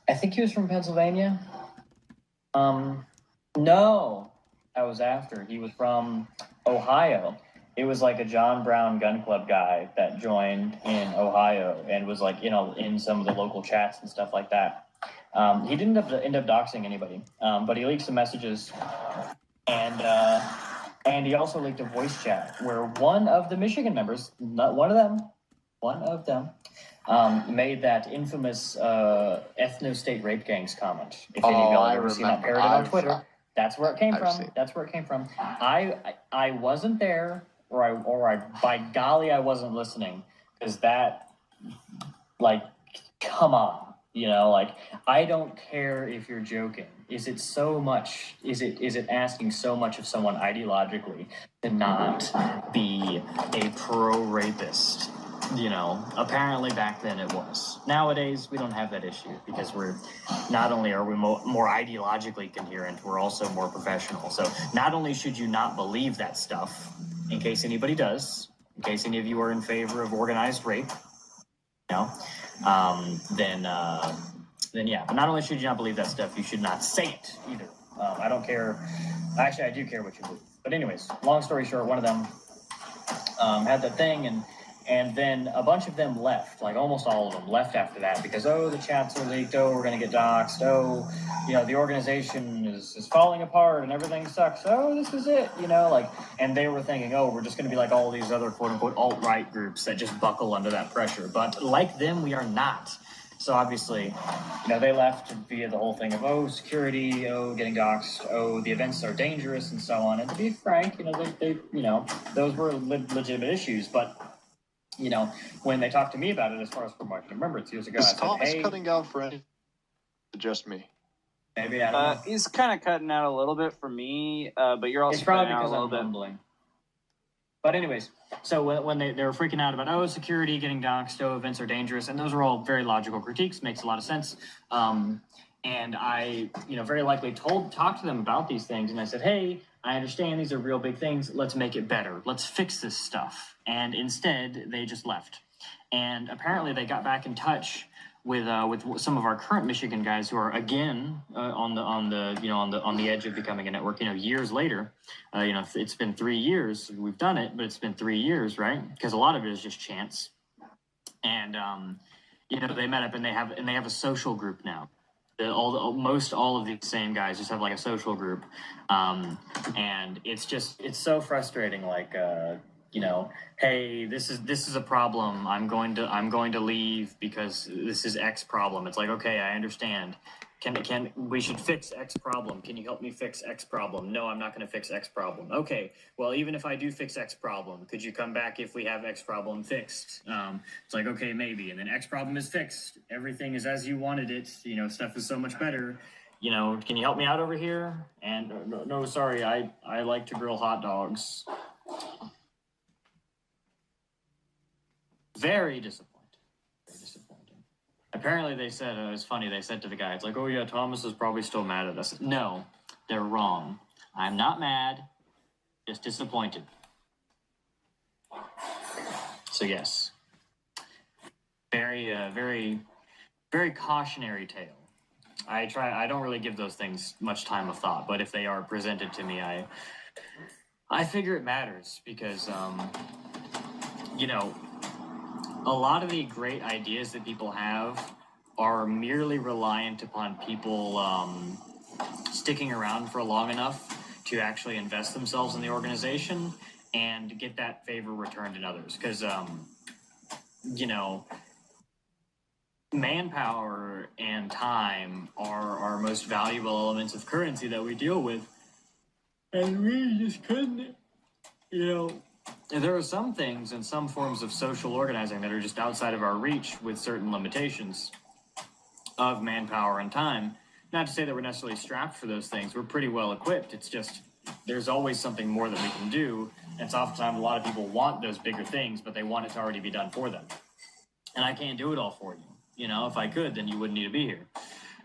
[SPEAKER 6] I think he was from Pennsylvania. No. I was after. He was from Ohio. It was like a John Brown Gun Club guy that joined in Ohio and was like, in some of the local chats and stuff like that. He didn't end up doxing anybody, but he leaked some messages, and he also leaked a voice chat where one of the Michigan members, not one of them, made that infamous ethno-state rape gangs comment. If any of y'all have ever seen that parodied on Twitter. That's where it came from. I wasn't there, or by golly, I wasn't listening, because that, like, come on, I don't care if you're joking. Is it so much? Is it asking so much of someone ideologically to not be a pro-rapist? Apparently back then it was. Nowadays, we don't have that issue because we're not only are we more ideologically coherent, we're also more professional. So not only should you not believe that stuff, in case anybody does, in case any of you are in favor of organized rape, then yeah. But not only should you not believe that stuff, you should not say it either. I don't care. Actually, I do care what you believe. But anyways, long story short, one of them had that thing, and then a bunch of them left, like almost all of them left after that because, the chats are leaked, we're going to get doxxed, the organization is falling apart and everything sucks, this is it, and they were thinking, we're just going to be like all these other quote-unquote alt-right groups that just buckle under that pressure. But like them, we are not. So obviously, they left via the whole thing of, security, getting doxxed, the events are dangerous and so on. And to be frank, they those were legitimate issues, but when they talked to me about it, as far as from what I can remember, it's years ago,
[SPEAKER 7] Is
[SPEAKER 6] I said,
[SPEAKER 7] Thomas
[SPEAKER 6] hey,
[SPEAKER 7] cutting out for any? Just me.
[SPEAKER 6] maybe, I don't know.
[SPEAKER 3] He's kind of cutting out a little bit for me, but you're also
[SPEAKER 6] It's probably
[SPEAKER 3] cutting out a
[SPEAKER 6] because
[SPEAKER 3] little
[SPEAKER 6] I'm
[SPEAKER 3] bit.
[SPEAKER 6] mumbling. But anyways, so when they were freaking out about, security, getting doxxed, events are dangerous, and those are all very logical critiques, makes a lot of sense. And I, very likely talked to them about these things, and I said, hey, I understand these are real big things. Let's make it better. Let's fix this stuff. And instead, they just left. And apparently, they got back in touch with some of our current Michigan guys who are again on the edge of becoming a network. Years later, it's been 3 years we've done it, but it's been 3 years, right? Because a lot of it is just chance. And they met up and they have a social group now. Most all of these same guys just have like a social group, and it's so frustrating. Like, hey, this is a problem. I'm going to leave because this is X problem. It's like, okay, I understand. We should fix X problem. Can you help me fix X problem? No, I'm not going to fix X problem. Okay, well, even if I do fix X problem, could you come back if we have X problem fixed? It's like, okay, maybe. And then X problem is fixed. Everything is as you wanted it. Stuff is so much better. Can you help me out over here? And no, sorry, I like to grill hot dogs. Very disappointing. Apparently, they said, it was funny, they said to the guy, it's like, oh yeah, Thomas is probably still mad at us. No, they're wrong. I'm not mad, just disappointed. So yes, very, very cautionary tale. I don't really give those things much time of thought, but if they are presented to me, I figure it matters because, you know, a lot of the great ideas that people have are merely reliant upon people sticking around for long enough to actually invest themselves in the organization and get that favor returned in others. Because, you know, manpower and time are our most valuable elements of currency that we deal with. And we just couldn't, you know, there are some things and some forms of social organizing that are just outside of our reach with certain limitations of manpower and time. Not to say that we're necessarily strapped for those things. We're pretty well equipped. It's just there's always something more that we can do. And it's oftentimes a lot of people want those bigger things, but they want it to already be done for them. And I can't do it all for you. You know, if I could, then you wouldn't need to be here.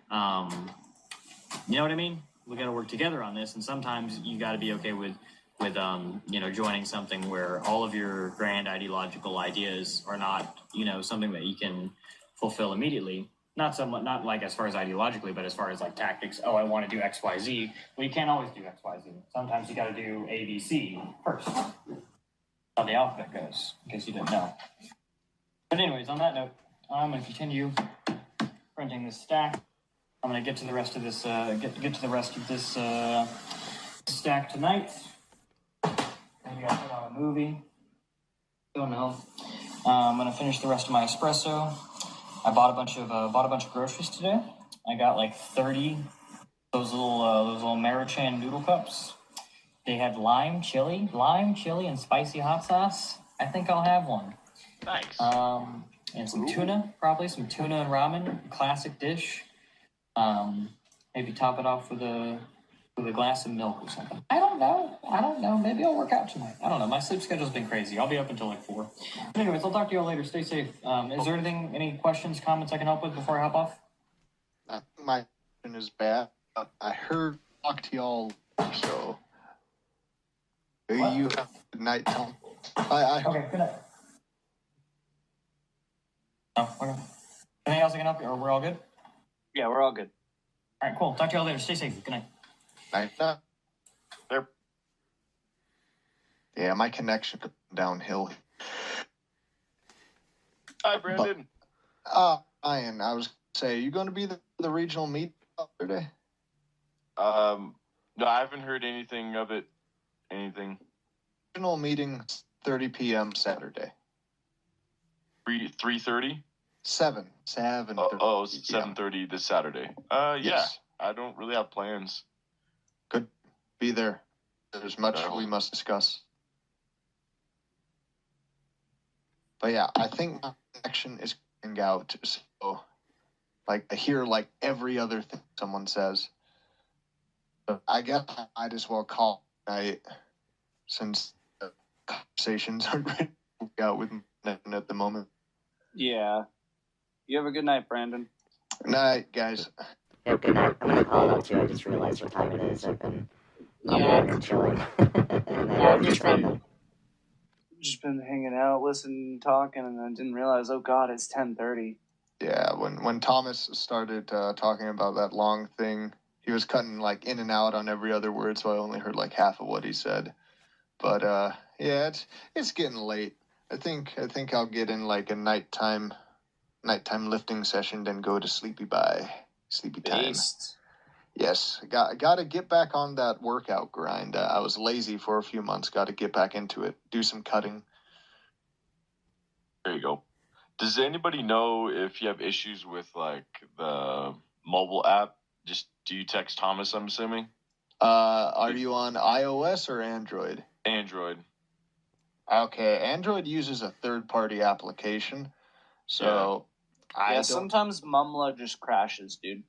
[SPEAKER 6] You know what I mean? We got to work together on this, and sometimes you got to be okay with you know, joining something where all of your grand ideological ideas are not, you know, something that you can fulfill immediately. Not like as far as ideologically, but as far as like tactics. Oh, I want to do X, Y, Z. Well, you can't always do X, Y, Z. Sometimes you got to do A, B, C first. How the alphabet goes, in case you didn't know. But anyways, on that note, I'm going to continue printing this stack. I'm going to get to the rest of this, get to the rest of this stack tonight. And you guys put on a movie. Don't know. I'm going to finish the rest of my espresso. I bought a bunch of groceries today. I got like 30 those little Maruchan noodle cups. They had lime chili, and spicy hot sauce. I think I'll have one.
[SPEAKER 9] Nice.
[SPEAKER 6] And some tuna, probably some tuna and ramen, classic dish. Maybe top it off with a glass of milk or something. I don't know. Maybe I'll work out tonight. I don't know. My sleep schedule's been crazy. I'll be up until like 4. But anyways, I'll talk to you all later. Stay safe. Is there any questions, comments I can help with before I hop off?
[SPEAKER 7] My question is bad. I heard talk to y'all, so
[SPEAKER 6] What?
[SPEAKER 7] you have a night time. I
[SPEAKER 6] Okay, good night. Oh, okay. Anything else I can help you, or we're all good?
[SPEAKER 3] Yeah, we're all good.
[SPEAKER 6] All right, cool. Talk to you all later. Stay safe. Good night.
[SPEAKER 7] night.
[SPEAKER 9] There.
[SPEAKER 7] Yeah, my connection downhill.
[SPEAKER 9] Hi, Brandon.
[SPEAKER 7] Ryan, I was gonna say, you going to be the regional meet Saturday?
[SPEAKER 9] No, I haven't heard anything of it. Anything.
[SPEAKER 7] Regional meeting 30 p.m. Saturday.
[SPEAKER 9] 3:30.
[SPEAKER 7] 7.
[SPEAKER 9] Oh, 7:30 this Saturday. Yeah.
[SPEAKER 7] Yes.
[SPEAKER 9] I don't really have plans.
[SPEAKER 7] Good. Be there. There's much
[SPEAKER 9] No.
[SPEAKER 7] we must discuss. But yeah, I think my connection is going out. So, like, I hear like every other thing someone says. But I guess I might as well call tonight since the conversations aren't really working out with me at the moment.
[SPEAKER 3] Yeah. You have a good night, Brandon.
[SPEAKER 7] Night, guys.
[SPEAKER 4] Yeah, good night. I'm gonna call out too. I just realized what time it is. I've been chilling. And
[SPEAKER 3] I've
[SPEAKER 4] just been
[SPEAKER 3] Just been hanging out, listening, talking, and I didn't realize, oh God, it's 10:30.
[SPEAKER 7] Yeah, when Thomas started talking about that long thing, he was cutting like in and out on every other word, so I only heard like half of what he said. But yeah, it's getting late. I think I'll get in like a nighttime lifting session, then go to sleepy time.
[SPEAKER 3] Based.
[SPEAKER 7] Yes, got to get back on that workout grind. I was lazy for a few months. Got to get back into it. Do some cutting.
[SPEAKER 9] There you go. Does anybody know if you have issues with like the mobile app? Just do you text Thomas? I'm assuming.
[SPEAKER 7] Are you on iOS or Android?
[SPEAKER 9] Android.
[SPEAKER 7] Okay, Android uses a third-party application, so
[SPEAKER 3] Sometimes Mumble just crashes, dude.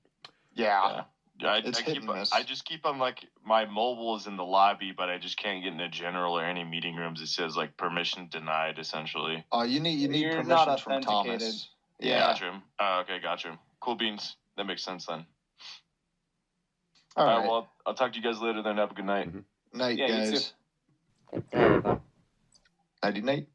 [SPEAKER 7] Yeah.
[SPEAKER 9] I
[SPEAKER 7] It's hit and miss.
[SPEAKER 9] I just keep on like my mobile is in the lobby, but I just can't get into general or any meeting rooms. It says like permission denied, essentially.
[SPEAKER 7] Oh, you need
[SPEAKER 3] You're
[SPEAKER 7] permission
[SPEAKER 3] not
[SPEAKER 7] from
[SPEAKER 3] authenticated.
[SPEAKER 7] Thomas.
[SPEAKER 3] Yeah.
[SPEAKER 9] Gotcha. Okay, gotcha. Cool beans. That makes sense then.
[SPEAKER 7] All right.
[SPEAKER 9] Well, I'll talk to you guys later then. Have a good night.
[SPEAKER 7] Night,
[SPEAKER 3] Yeah, you
[SPEAKER 7] guys.
[SPEAKER 4] Good night, everyone.
[SPEAKER 7] Nighty night.